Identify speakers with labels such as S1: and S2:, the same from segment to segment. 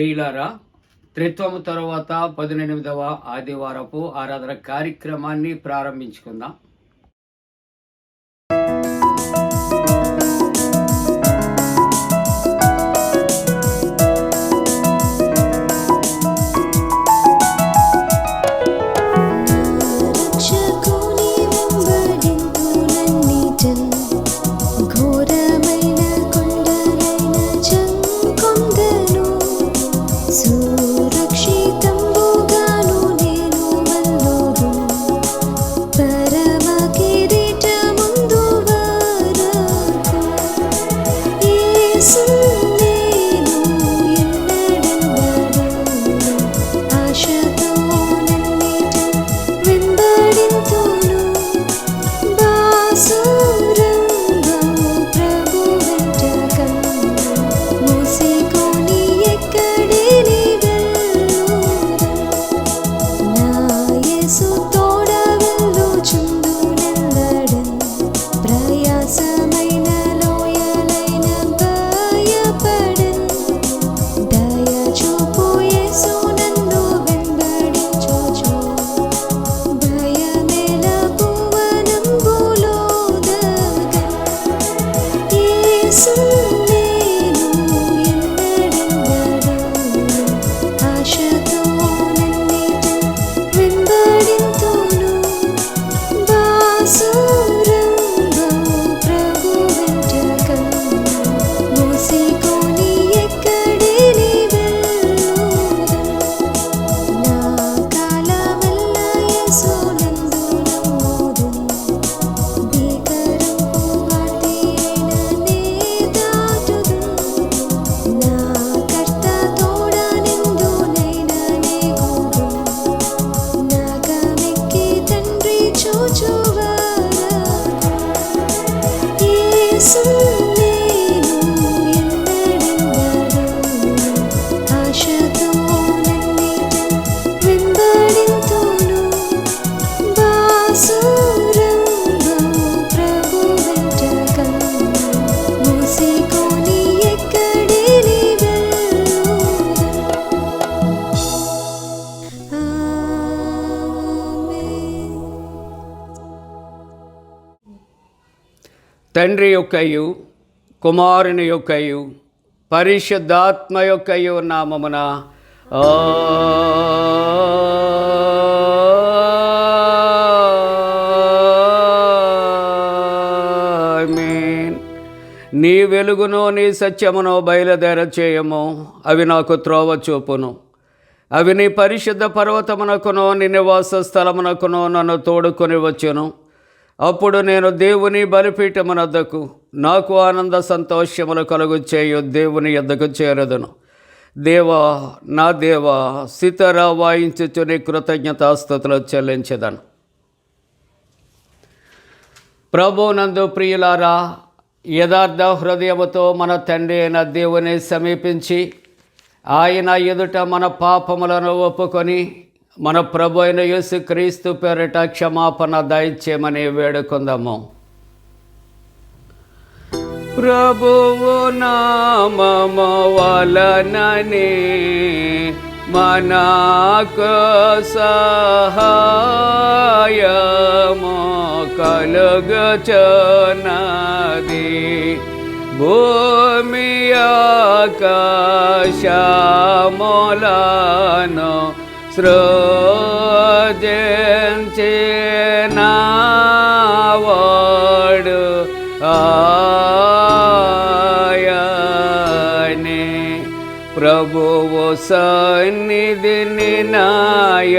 S1: ప్రియులారా, త్రిత్వము తరువాత 18వ ఆదివారపు ఆరాధన కార్యక్రమాన్ని ప్రారంభించుకుందాం. తండ్రి యొక్కయు కుమారుని యొక్కయు పరిశుద్ధాత్మ యొక్కయు నామమున ఆమేన్. నీ వెలుగును నీ సత్యమును బయలుదేర చేయము, అవి నాకు త్రోవ చూపును. అవి నీ పరిశుద్ధ పర్వతమునకును నీ నివాస స్థలమునకును నన్ను తోడుకొని వచ్చును. అప్పుడు నేను దేవుని బలిపీఠమునద్దకు నాకు ఆనంద సంతోషములు కలుగు చేయు దేవుని యొద్దకు చేరదును. దేవా, నా దేవా, సితార వాయించుచు నీ కృతజ్ఞతాస్తుతులు చెల్లించెదను. ప్రభునందు ప్రియులారా, యథార్థ హృదయముతో మన తండ్రి అయిన దేవుని సమీపించి ఆయన ఎదుట మన పాపములను ఒప్పుకొని మన ప్రభు అయిన యేసుక్రీస్తు పేరిట క్షమాపణ దయచేయమని వేడుకుందాము. ప్రభువు నామము వలననే మనకు సహాయము కలుగుచున్నది. భూమి ఆకాశములను సృజించినవాడు ఆయనే. ప్రభువు సన్నిధిని నా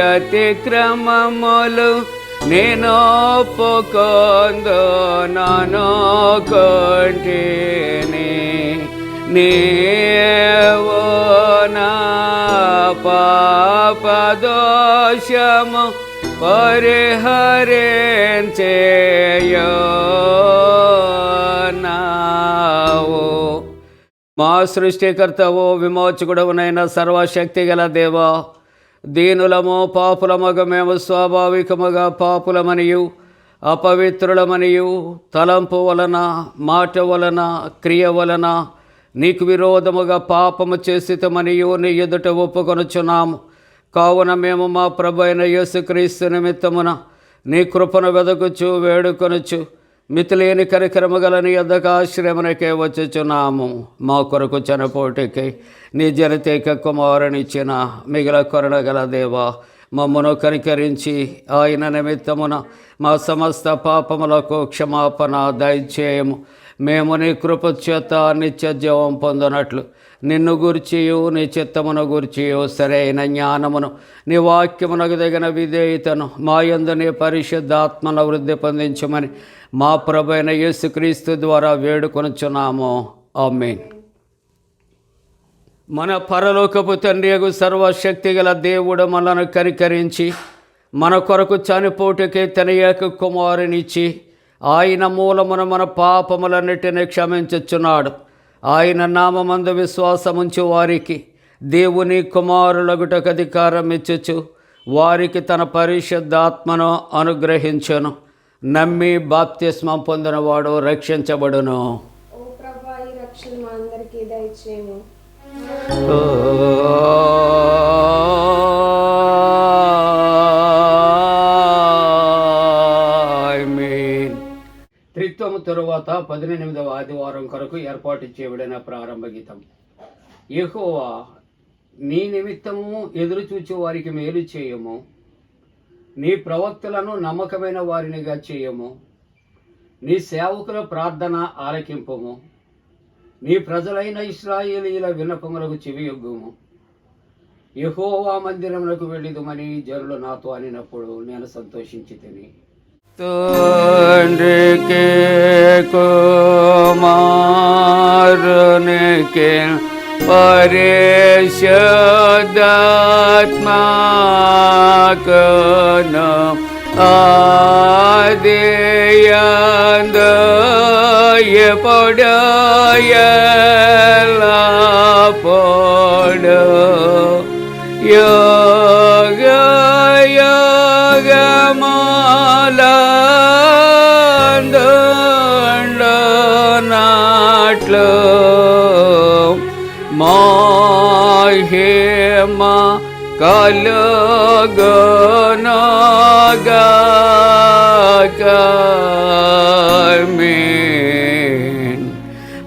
S1: అతిక్రమములు నేను ఒప్పుకొందునను కొంటిని. నీవు నా పాపదోషము పరిహరించేయున్నావు. మా సృష్టికర్తవు విమోచకుడవునైన సర్వశక్తి గల దేవా, దీనులము పాపులమగ మేము స్వాభావికముగా పాపులమనియు అపవిత్రులమనియు తలంపు వలన మాట వలన క్రియ వలన నీకు విరోధముగా పాపము చేసితమనియు నీ ఎదుట ఒప్పుకొనుచున్నాము. కావున మేము మా ప్రభు అయిన యేసుక్రీస్తు నిమిత్తమున నీ కృపను వెదకుచు వేడుకొనుచు మితిలేని కరికరము గల నీ యొద్దకు ఆశ్రయమునకే వచ్చుచున్నాము. మా కొరకు చనిపోటికై నీ జనతేక కుమారునిచ్చిన మిగిల కరుణగల దేవా, మమ్మను కనికరించి ఆయన నిమిత్తమున మా సమస్త పాపములకు క్షమాపణ దయచేయము. మేము నీ కృప చేత నిత్య జీవం పొందినట్లు నిన్ను గూర్చియు నీ చిత్తమును గూర్చియు సరైన జ్ఞానమును నీ వాక్యమునకు తగిన విధేయతను మా యందు నీ పరిశుద్ధాత్మను వృద్ధి పొందించమని మా ప్రభు అయిన యేసుక్రీస్తు ద్వారా వేడుకొనుచున్నాము. ఆమేన్. మన పరలోకపు తండ్రియగు సర్వశక్తి గల దేవుడు మనను కనికరించి మన కొరకు చనిపోటుకే తన ఏక కుమారునిచ్చి ఆయన మూలమున మన పాపములన్నిటినీ క్షమించుచున్నాడు. ఆయన నామమందు విశ్వాసముంచు వారికి దేవుని కుమారులగుటకు అధికారం ఇచ్చుచు వారికి తన పరిశుద్ధాత్మను అనుగ్రహించును. నమ్మి బాప్తిస్మం పొందినవాడు రక్షించబడును.
S2: ఓ ప్రభువా, ఈ రక్షణ మా అందరికీ దయచేయము.
S1: త్రిత్వము తరువాత 18వ ఆదివారం కొరకు ఏర్పాటు చేయబడిన ప్రారంభ గీతం. యెహోవా, నీ నిమిత్తము ఎదురు చూచు వారికి మేలు చేయము. నీ ప్రవక్తలను నమ్మకమైన వారినిగా చేయము. నీ సేవకుల ప్రార్థన ఆలకింపము. నీ ప్రజలైన ఇశ్రాయేలీయుల విన్నపములకు చెవియొగ్గుము. యెహోవా మందిరమునకు వెళ్ళిదుమని జనులు నాతో అనినప్పుడు నేను సంతోషించితిని. తండ్రికి కుమారునికి పరిశుద్ధాత్మకును ఆదియందు ఎప్పుడు ఎల్లప్పుడు యుగ యుగములందుండునట్లు మహిమ కలుగునుగాక. ఆమేన్.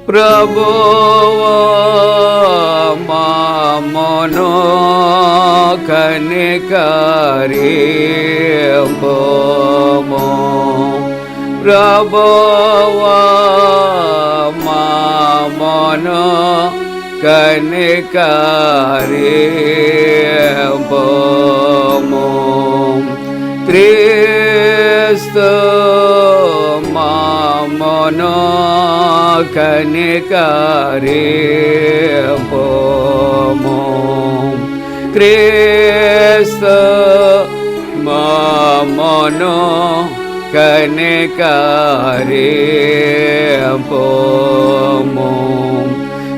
S1: ప్రభువా మమ్మును కనికరింపుము. ప్రభువా మమ్మును కనికరింపుము. క్రీస్తు మమ్మును కనికరింపుము. క్రీస్తు మమ్మును కనికరింపుము.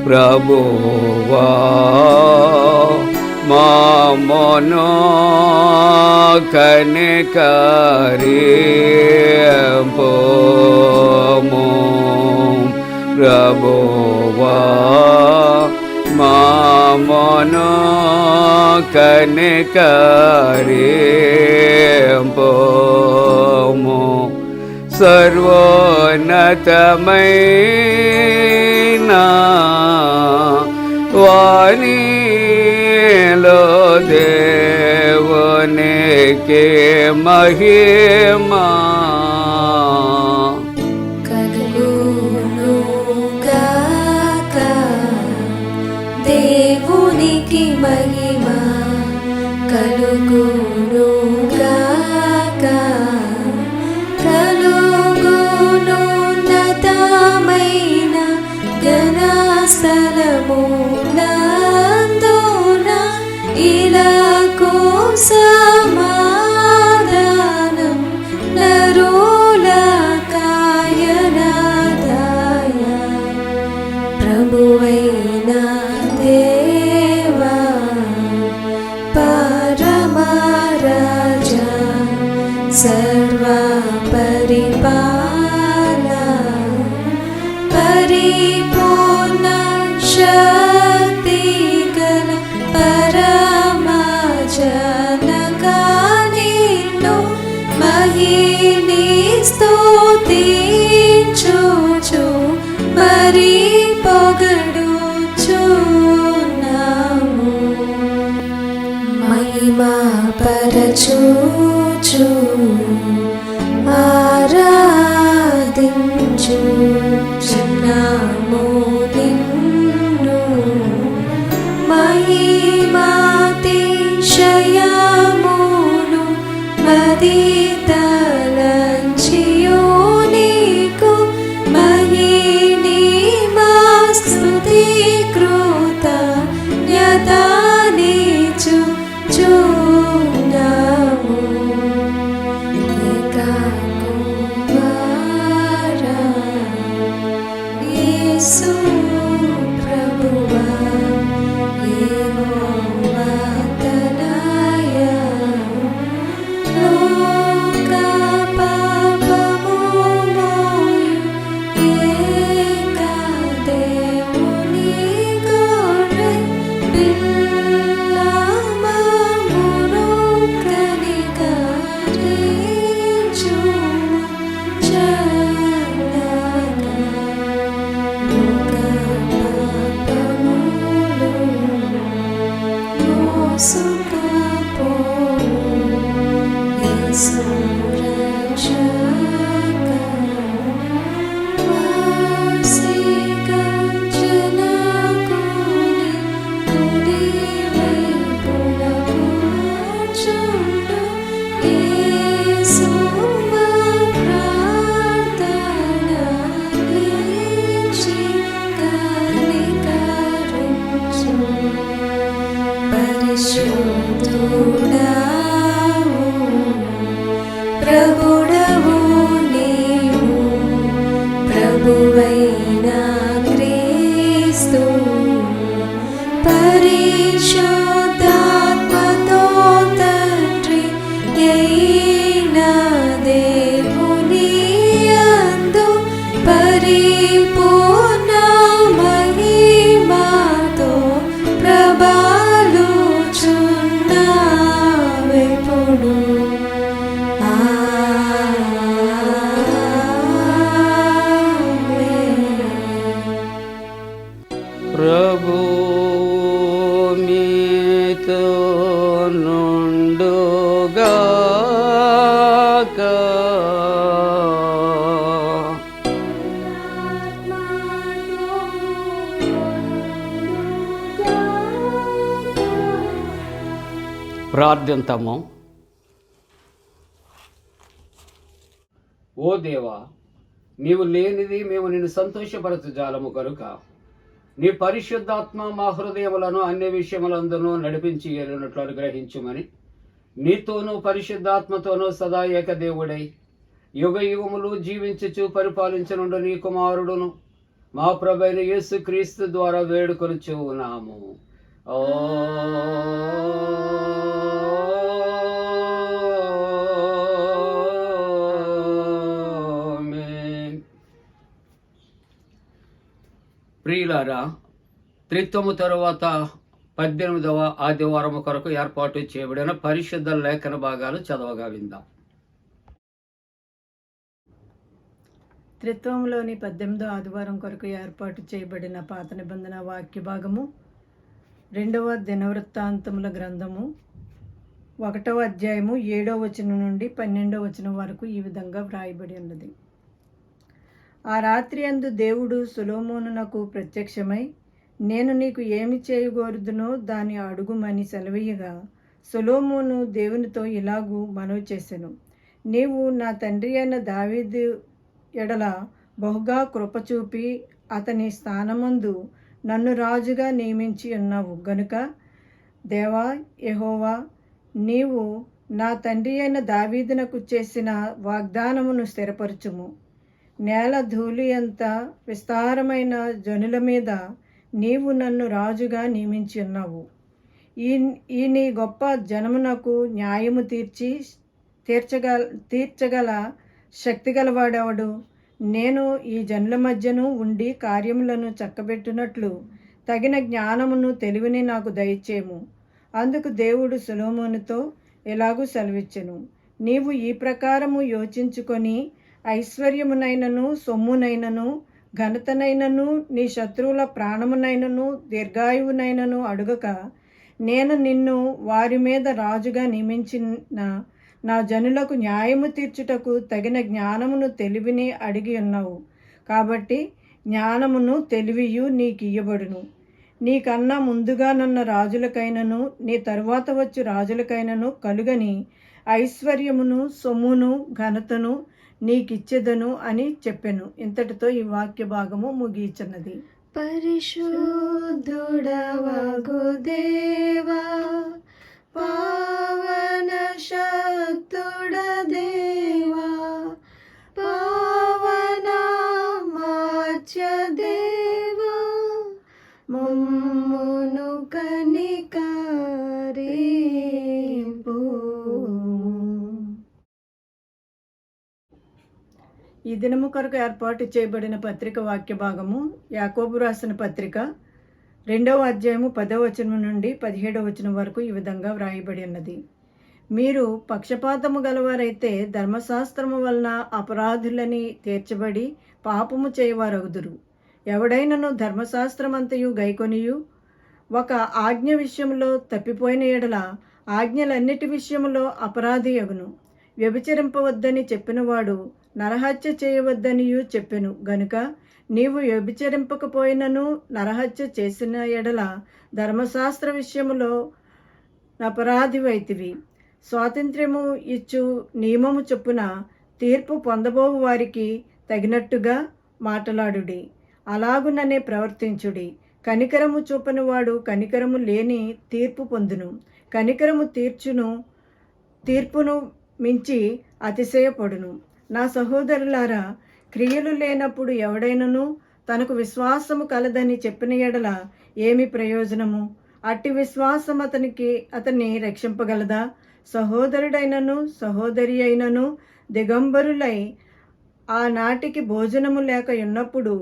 S1: ప్రభువా మమ్మును కనికరింపుము. ప్రభువా మమ్మును కనికరింపుము. సర్వోన్నతమైన వానిలో దేవునికి మహిమా
S2: కలుగునుగాక. దేవునికి మహిమ కలుగునుగాక. కలుగునున్నతమైన ఘనస్థలమునందున ఇలకు సమాధానం నరులకాయనదాయ. ప్రభువైన దేవా, పరమరాజా, సర్వ పరిపాల, పరిపూర్ణ
S3: మహిమా పరచూచు ఆరాధించు చిన్నాము నిన్ను మహిమాతిశయమును మదితలంచియు నీకు మహిమా స్తుతి కృతజ్ఞతానిచు చున్నాము ఏకా కుమారా యేసు ప్రభువా యెహోవా తనయా లోక పాపము మోయు ఏకా దేవుని గొర్రె పిల్ల మమ్మును కనికరించుము చల్లగా లోక పాపములు మోసుకపోవు యేసు రక్షక వాసిగా జనకుని కుడి వైపున కూర్చుండు యేసు మా ప్రార్థన నిలిచి కనికరించు పరిశుద్ధుడావు ప్రభుడవు నీవు ప్రభువైన క్రీస్తు పరిశుద్ధాత్మతో తండ్రి అయిన దేవుని యందు పరిపూర్ణ మహిమతో ప్రభాలుచున్నావెప్పుడు
S1: ప్రభు మీతో నుండుగాక. ప్రార్థింతము. ఓ దేవా, నీవు లేనిది మేము నిన్ను సంతోషపరచజాలము కనుక నీ పరిశుద్ధాత్మ మా హృదయములను అన్ని విషయములందును నడిపించి ఏలినట్లు అనుగ్రహించుమని నీతోనూ పరిశుద్ధాత్మతోనూ సదా ఏకదేవుడై యుగ యుగములు జీవించుచు పరిపాలించనుండు నీ కుమారుడును మా ప్రభైన యేసు క్రీస్తు ద్వారా వేడుకొనుచు ఉన్నాము. ఆమేన్. ప్రియులారా, త్రిత్వము తరువాత 18వ ఆదివారం కొరకు ఏర్పాటు చేయబడిన పరిశుద్ధ లేఖన భాగాలు చదవగా విందాం.
S4: త్రిత్వంలోని 18వ ఆదివారం కొరకు ఏర్పాటు చేయబడిన పాత నిబంధన వాక్య భాగము 2వ దినవృత్తాంతముల గ్రంథము 1వ అధ్యాయము 7వ వచనం నుండి 12వ వచనం వరకు ఈ విధంగా వ్రాయబడి ఉన్నది. ఆ రాత్రి అందు దేవుడు సొలొమోనునకు ప్రత్యక్షమై, నేను నీకు ఏమి చేయగోరుదునో దాన్ని అడుగుమని సెలవీయగా, సొలొమోను దేవునితో ఇలాగూ మనవి చేసెను, నీవు నా తండ్రి అయిన దావీదు ఎడల బహుగా కృపచూపి అతని స్థానమందు నన్ను రాజుగా నియమించి ఉన్నావు గనుక దేవా యెహోవా, నీవు నా తండ్రి అయిన దావీదునకు చేసిన వాగ్దానమును స్థిరపరచుము. నేల ధూళి అంత విస్తారమైన జనుల మీద నీవు నన్ను రాజుగా నియమించి ఉన్నావు. ఈ నీ గొప్ప జనమునకు న్యాయము తీర్చగల శక్తిగలవాడెవడు? నేను ఈ జనుల మధ్యను ఉండి కార్యములను చక్కబెట్టినట్లు తగిన జ్ఞానమును తెలివిని నాకు దయచేము. అందుకు దేవుడు సొలొమోనుతో ఎలాగూ సెలవిచ్చెను, నీవు ఈ ప్రకారము యోచించుకొని ఐశ్వర్యమునైనను సొమ్మునైనను ఘనతనైనను నీ శత్రువుల ప్రాణమునైనను దీర్ఘాయువునైనను అడుగక నేను నిన్ను వారి మీద రాజుగా నియమించిన నా జనులకు న్యాయము తీర్చుటకు తగిన జ్ఞానమును తెలివిని అడిగి ఉన్నావు. కాబట్టి జ్ఞానమును తెలివియు నీకు ఇయ్యబడును. నీకన్నా ముందుగానున్న రాజులకైనను నీ తరువాత వచ్చు రాజులకైనను కలుగని ఐశ్వర్యమును సొమ్మును ఘనతను నీకిచ్చెదను అని చెప్పెను. ఇంతటితో ఈ వాక్య భాగము ముగియుచున్నది.
S3: పరిశుద్ధుడవగు దేవా, పావన శక్తుడ దేవా, పావన మాచ్య దేవా, మమ్మును కనికరింపు.
S4: ఈ దినము కొరకు ఏర్పాటు చేయబడిన పత్రిక వాక్య భాగము యాకోబు రాసిన పత్రిక 2వ అధ్యాయము 10వ వచనం నుండి 17వ వచనం వరకు ఈ విధంగా వ్రాయబడి ఉన్నది. మీరు పక్షపాతము గలవారైతే ధర్మశాస్త్రము వలన అపరాధులని తీర్చబడి పాపము చేయవారగుదురు. ఎవడైనను ధర్మశాస్త్రమంతయు గైకొనియు ఒక ఆజ్ఞ విషయంలో తప్పిపోయిన ఎడల ఆజ్ఞలన్నిటి విషయంలో అపరాధి యగును. వ్యభిచరింపవద్దని చెప్పినవాడు నరహత్య చేయవద్దనియు చెప్పెను గనుక నీవు వ్యభిచరింపకపోయినను నరహత్య చేసిన ఎడల ధర్మశాస్త్ర విషయములో అపరాధివైతివి. స్వాతంత్ర్యము ఇచ్చు నియమము చొప్పున తీర్పు పొందబోవు వారికి తగినట్టుగా మాటలాడుడి, అలాగుననే ప్రవర్తించుడి. కనికరము చూపని వాడు కనికరము లేని తీర్పు పొందును. కనికరము తీర్పును మించి అతిశయపడును. నా సహోదరులారా, క్రియలు లేనప్పుడు ఎవడైనను తనకు విశ్వాసము కలదని చెప్పిన ఎడల ఏమి ప్రయోజనము? అట్టి విశ్వాసం అతన్ని రక్షింపగలదా? సహోదరుడైనను సహోదరి అయినను దిగంబరులై ఆనాటికి భోజనము లేక ఉన్నప్పుడు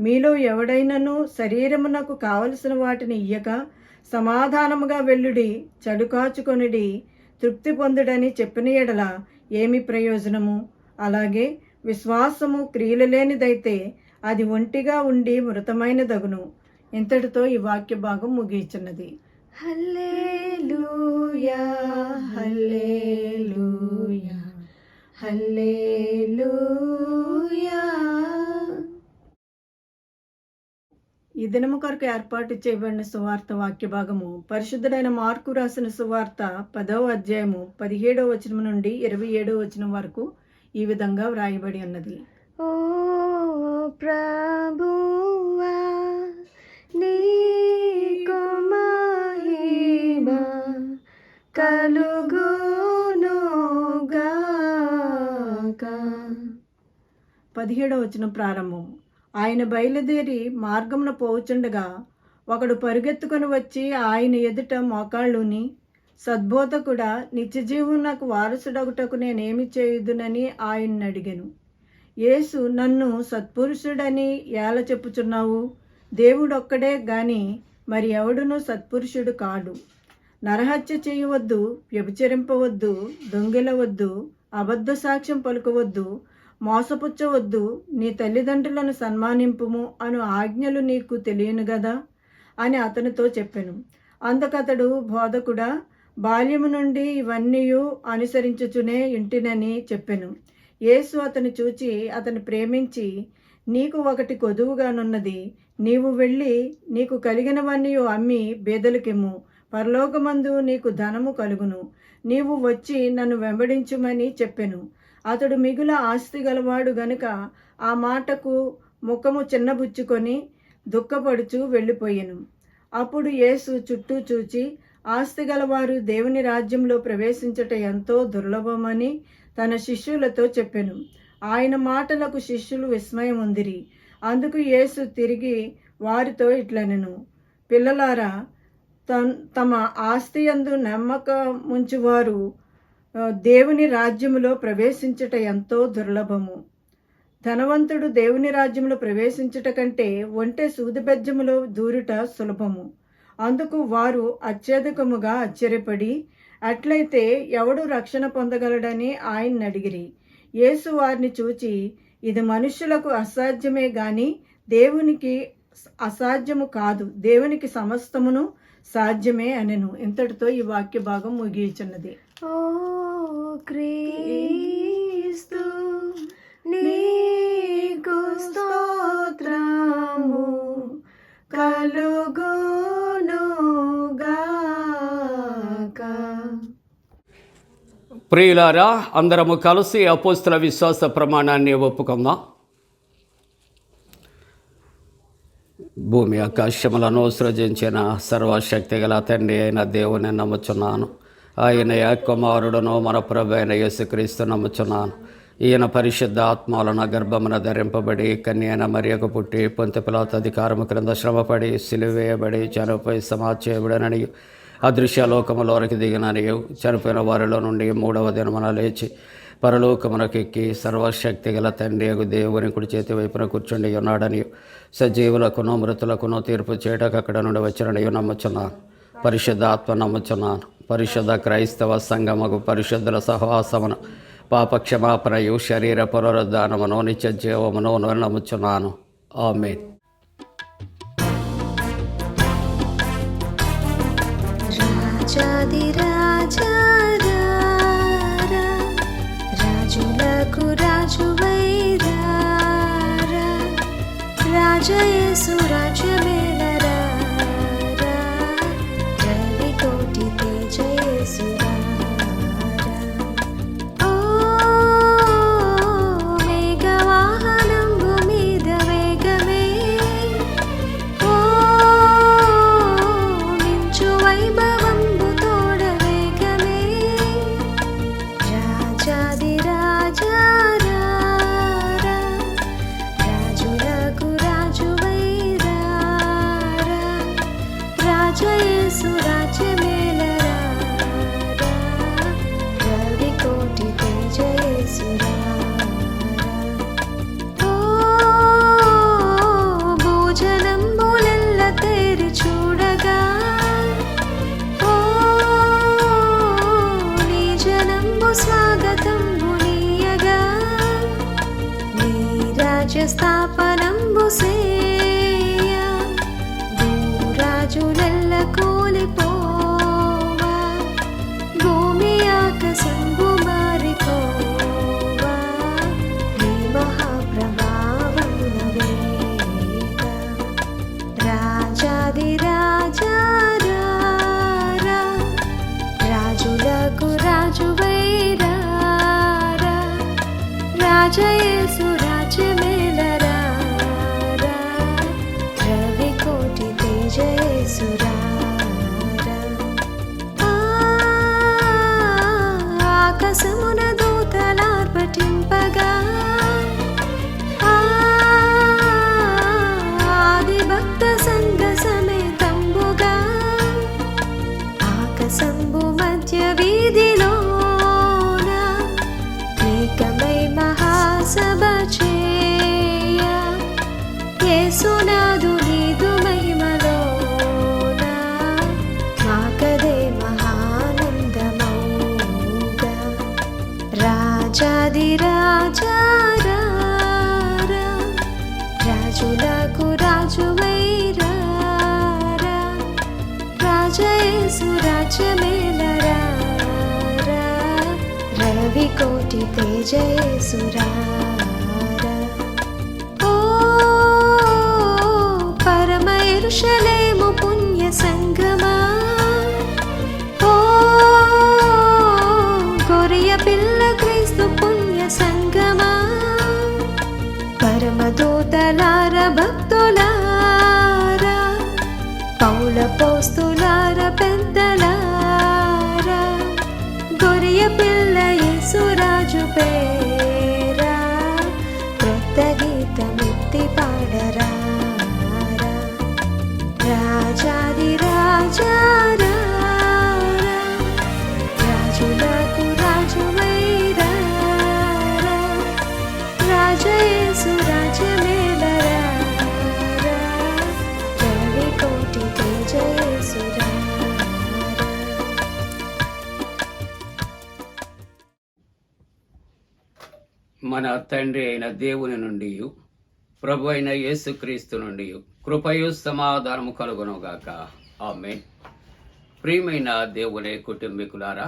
S4: మీలో ఎవడైనను శరీరమునకు కావలసిన వాటిని ఇయ్యక సమాధానముగా వెళ్ళుడి, చడుకాచుకొనిడి, తృప్తి పొందుడని చెప్పిన ఎడల ఏమి ప్రయోజనము? అలాగే విశ్వాసము క్రియలు లేనిదైతే అది ఒంటిగా ఉండి మృతమైనదగును. ఇంతటితో ఈ వాక్య భాగం ముగియుచున్నది.
S3: హల్లెలూయా, హల్లెలూయా, హల్లెలూయా.
S4: ఈ దినము కొరకు ఏర్పాటు చేయబడిన సువార్త వాక్య భాగము పరిశుద్ధుడైన మార్కు రాసిన సువార్త 10వ అధ్యాయము 17వ వచనం నుండి 27వ వచనం వరకు ఈ విధంగా వ్రాయబడి ఉన్నది.
S3: ఓ ప్రభువా, నీకు మహిమ కలుగునుగాక.
S4: 17వ వచనం ప్రారంభం. ఆయన బయలుదేరి మార్గమున పోవుచుండగా ఒకడు పరుగెత్తుకొని వచ్చి ఆయన ఎదుట మోకాళ్ళుని, సద్బోధకుడా, నిత్యజీవునకు వారసుడగుటకు నేనేమి చేయుదునని ఆయన్ని అడిగాను. యేసు, నన్ను సత్పురుషుడని ఏల చెప్పుచున్నావు? దేవుడొక్కడే గాని మరి ఎవడునూ సత్పురుషుడు కాడు. నరహత్య చేయవద్దు, వ్యభిచరింపవద్దు, దొంగిలవద్దు, అబద్ధ సాక్ష్యం పలుకవద్దు, మోసపుచ్చవద్దు, నీ తల్లిదండ్రులను సన్మానింపుము అను ఆజ్ఞలు నీకు తెలియను గదా అని అతనితో చెప్పెను. అందుకతడు, బోధకుడా, బాల్యము నుండి ఇవన్నీ అనుసరించుచునే ఇంటినని చెప్పెను. యేసు అతను చూచి అతను ప్రేమించి, నీకు ఒకటి కొదువుగానున్నది, నీవు వెళ్ళి నీకు కలిగినవన్నీ అమ్మి బేదలకిమ్ము, పరలోకమందు నీకు ధనము కలుగును, నీవు వచ్చి నన్ను వెంబడించుమని చెప్పెను. అతడు మిగుల ఆస్తి గలవాడు గనుక ఆ మాటకు ముఖము చిన్నబుచ్చుకొని దుఃఖపడుచు వెళ్ళిపోయెను. అప్పుడు యేసు చుట్టూ చూచి, ఆస్తి గలవారు దేవుని రాజ్యంలో ప్రవేశించట ఎంతో దుర్లభమని తన శిష్యులతో చెప్పెను. ఆయన మాటలకు శిష్యులు విస్మయం ఉందిరి. అందుకు యేసు తిరిగి వారితో ఇట్లనెను, పిల్లలారా, తమ ఆస్తి యందు నమ్మకముంచువారు దేవుని రాజ్యములో ప్రవేశించుట ఎంతో దుర్లభము. ధనవంతుడు దేవుని రాజ్యంలో ప్రవేశించుట కంటే ఒంటె సూదిబెజ్జములో దూరుట సులభము. అందుకు వారు అత్యధికముగా ఆశ్చర్యపడి, అట్లయితే ఎవడు రక్షణ పొందగలడని ఆయన్ని అడిగిరి. యేసు వారిని చూచి, ఇది మనుష్యులకు అసాధ్యమే గాని దేవునికి అసాధ్యము కాదు. దేవునికి సమస్తమును సాధ్యమే అనెను. ఇంతటితో ఈ వాక్య భాగం ముగియుచున్నది.
S3: ఓ క్రీస్తు నీకు స్తోత్రము కలుగునుగాక.
S1: ప్రియులారా, అందరము కలిసి అపోస్తల విశ్వాస ప్రమాణాన్ని ఒప్పుకుందాం. భూమి ఆకాశములను సృజించిన సర్వశక్తి గల తండ్రి అయిన దేవుని నమ్ముచున్నాను. ఆయన కుమారుడును మన ప్రభు అయిన యేసుక్రీస్తు నమ్ముచున్నాను. ఈయన పరిశుద్ధ ఆత్మలను గర్భమున ధరింపబడి కన్యైన మరియకు పుట్టి పొంతి పిలాతు అధికారము క్రింద శ్రమపడి సిలువేయబడి చనిపోయి సమాధి చేయబడిననియు అదృశ్య లోకములోనికి దిగిననియు చనిపోయిన వారిలో నుండి 3వ దినమున లేచి పరలోకమునకెక్కి సర్వశక్తి గల తండ్రి దేవుని కుడి చేతి వైపున కూర్చుండి ఉన్నాడని సజీవులకును మృతులకును తీర్పు చేయటకు అక్కడ నుండి వచ్చినని నమ్ముచున్నాను. పరిశుద్ధ ఆత్మ నమ్ముచున్నాను. పరిశుద్ధ క్రైస్తవ సంఘముకు పరిశుద్ధుల సహవాసమును పాపక్షమాపణయు శరీర పునరుద్ధానమును నిత్య జీవమును నమ్ముచున్నాను. ఆమేన్.
S3: రాజాదిరాజా రాజులకు రాజువై రాజయేసు రాజ్యమేలరా రవి కోటి తేజయేసు ఓ మేఘవాహనంబు మీద వేగమే ఓ మించు వైభవంబు తోడ వేగమే రాజాదిరాజా రాజులకు రాజువై రాజయేసు రాజ్యమేలరా రవి కోటి తేజయేసు ఓ భోజనంబులెల్ల తేరి చూడగా ఓ నీ జనంబు స్వాగతంబు నీయగా నీ రాజ్య స్థాపనంబు సేయ భూరాజులెల్ల కూలిపోవా భూమి ఆకాశంబు మారిపోవా నీ మహాప్రభావమున వేగ రాజాదిరాజా రాజులకు రాజువై రాజయేసు రాజ్యమేలరా రవి కోటి తేజయేసు ఆకాశమున దూతలార్పటింపగా ఆది భక్త సంఘ సమేతంబుగా ఆకాశంబు మధ్య వీధిలోన ఏకమై మహాసభ చేయ యేసునాదు నీదు మహిమలోన మాకదే మహానందమౌగా రాజాదిరాజా రాజులకు రాజువై రాజయేసు రాజ్యమేలరా రవి కోటి తేజయేసు ఓ పరమ యెరూషలేము పుణ్య సంగమా ఓ గొర్రె పిల్ల క్రీస్తు పుణ్య సంగమా పరమ దూతలార భక్తులారా పౌల పోస్తులార పెద్దలారా గొర్రె పిల్ల యేసురాజు పేరా క్రొత్త గీతమెత్తి పాడరా రాజాదిరాజా రాజులకు రాజువై రాజయేసు రాజ్యమేలరా రవి కోటి తేజయేసు
S1: మన తండ్రి అయిన దేవుని నుండి ప్రభు అయిన యేసుక్రీస్తు నుండి కృపయు సమాధానము కలుగునుగాక. ఆమేన్. ప్రియమైన దేవుని కుటుంబీకులారా,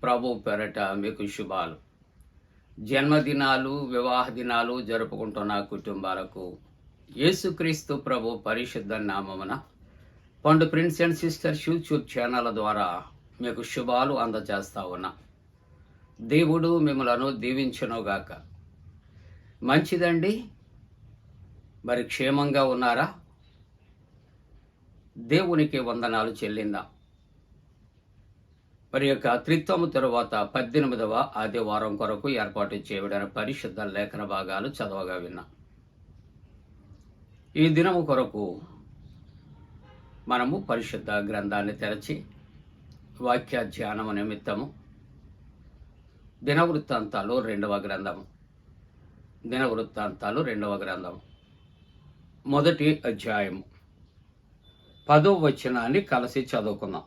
S1: ప్రభు పేరట మీకు శుభాలు. జన్మదినాలు, వివాహ దినాలు జరుపుకుంటున్న కుటుంబాలకు యేసుక్రీస్తు ప్రభు పరిశుద్ధ నామమున పండు prince and sisters YouTube channel ద్వారా మీకు శుభాలు అందజేస్తా ఉన్నా. దేవుడు మిమ్మలను దీవించునుగాక. మంచిదండి. మరి క్షేమంగా ఉన్నారా? దేవునికి వందనాలు చెల్లిందా. మరి యొక్క త్రిత్వము తరువాత 18వ ఆదివారం కొరకు ఏర్పాటు చేయబడిన పరిశుద్ధ లేఖన భాగాలు చదవగా విన్నా. ఈ దినము కొరకు మనము పరిశుద్ధ గ్రంథాన్ని తెరచి వాక్య ధ్యానము నిమిత్తము దినవృత్తాంతాలు 2వ గ్రంథము మొదటి అధ్యాయము 10వ వచనాన్ని కలిసి చదువుకుందాం.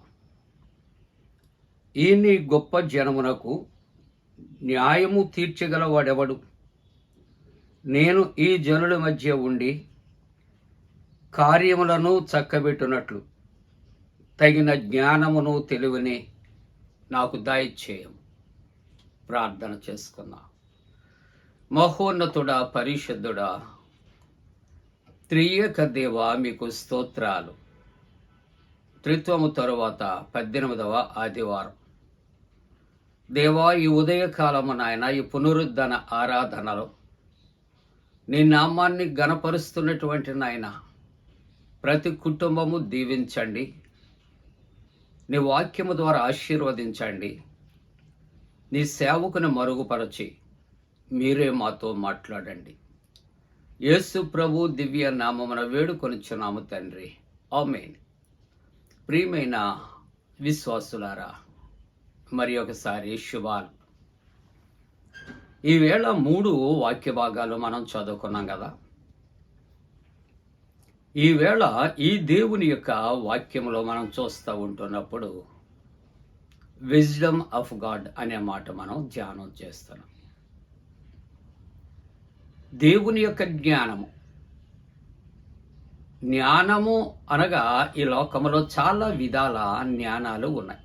S1: ఈ నీ గొప్ప జనమునకు న్యాయము తీర్చగలవాడెవడు? నేను ఈ జనుల మధ్య ఉండి కార్యములను చక్కబెట్టునట్లు తగిన జ్ఞానమును తెలివిని నాకు దయచేయం. ప్రార్థన చేసుకుందాం. మహోన్నతుడా, పరిశుద్ధుడా, త్రియేక దేవా, మీకు స్తోత్రాలు. త్రిత్వము తరువాత 18వ ఆదివారం దేవా, ఈ ఉదయకాలము నాయన, ఈ పునరుద్ధరణ ఆరాధనలో నీ నామాన్ని గణపరుస్తున్నటువంటి నాయన ప్రతి కుటుంబము దీవించండి. నీ వాక్యము ద్వారా ఆశీర్వదించండి. నీ సేవకుని మరుగుపరచి మీరే మాతో మాట్లాడండి. యేసు ప్రభు దివ్య నామమున వేడుకొనిచున్నాము తండ్రి, ఆమేన్. ప్రియమైన విశ్వాసులారా, మరి ఒకసారి శుభాలు. ఈవేళ 3 వాక్య భాగాలు మనం చదువుకున్నాం కదా. ఈవేళ ఈ దేవుని యొక్క వాక్యములో మనం చూస్తూ ఉంటున్నప్పుడు విజ్డమ్ ఆఫ్ గాడ్ అనే మాట మనం ధ్యానం చేస్తున్నాం. దేవుని యొక్క జ్ఞానము అనగా ఈ లోకములో చాలా విధాల జ్ఞానాలు ఉన్నాయి.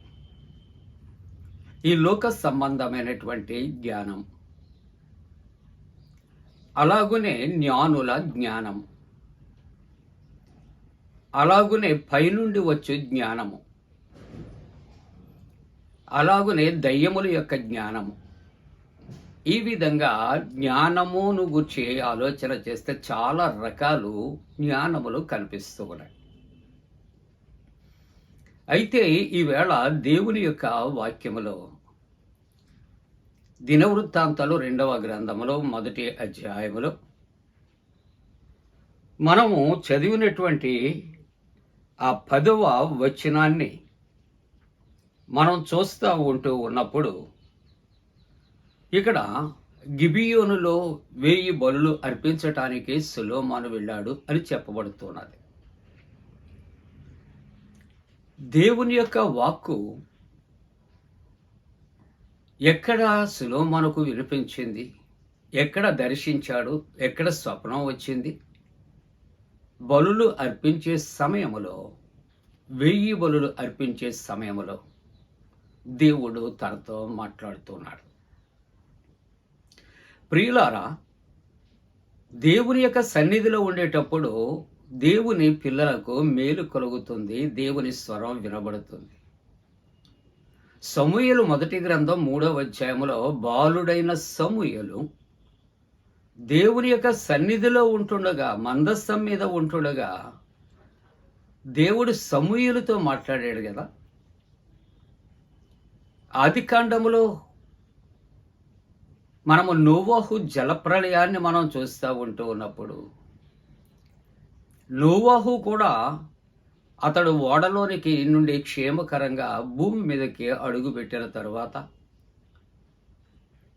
S1: ఈ లోక సంబంధమైనటువంటి జ్ఞానం, అలాగునే జ్ఞానుల జ్ఞానం, అలాగునే పైనుండి వచ్చే జ్ఞానము, అలాగునే దయ్యముల యొక్క జ్ఞానము. ఈ విధంగా జ్ఞానమును గురించి ఆలోచన చేస్తే చాలా రకాలు జ్ఞానములు కనిపిస్తూ ఉన్నాయి. అయితే ఈవేళ దేవుని యొక్క వాక్యములో దినవృత్తాంతాలు 2వ గ్రంథములో మొదటి అధ్యాయములో మనము చదివినటువంటి ఆ 10వ వచనాన్ని మనం చూస్తూ ఉంటూ ఉన్నప్పుడు ఇక్కడ గిబియోనులో 1000 బలులు అర్పించటానికి సొలొమోను వెళ్ళాడు అని చెప్పబడుతున్నది. దేవుని యొక్క వాక్కు ఎక్కడ సొలొమోనుకు వినిపించింది, ఎక్కడ దర్శించాడు, ఎక్కడ స్వప్నం వచ్చింది? బలులు అర్పించే సమయములో, 1000 బలులు అర్పించే సమయములో దేవుడు తనతో మాట్లాడుతున్నాడు. ప్రియులారా, దేవుని యొక్క సన్నిధిలో ఉండేటప్పుడు దేవుని పిల్లలకు మేలు కలుగుతుంది, దేవుని స్వరం వినబడుతుంది. సమూయేలు మొదటి గ్రంథం 3వ అధ్యాయములో బాలుడైన సమూయేలు దేవుని యొక్క సన్నిధిలో ఉంటుండగా, మందస్సం మీద ఉంటుండగా దేవుడు సమూయేలుతో మాట్లాడాడు కదా. ఆదికాండములో మనము నోవహు జలప్రళయాన్ని మనం చూస్తూ ఉంటూ ఉన్నప్పుడు నోవహు కూడా అతడు ఓడలోనికి నుండి క్షేమకరంగా భూమి మీదకి అడుగుపెట్టిన తరువాత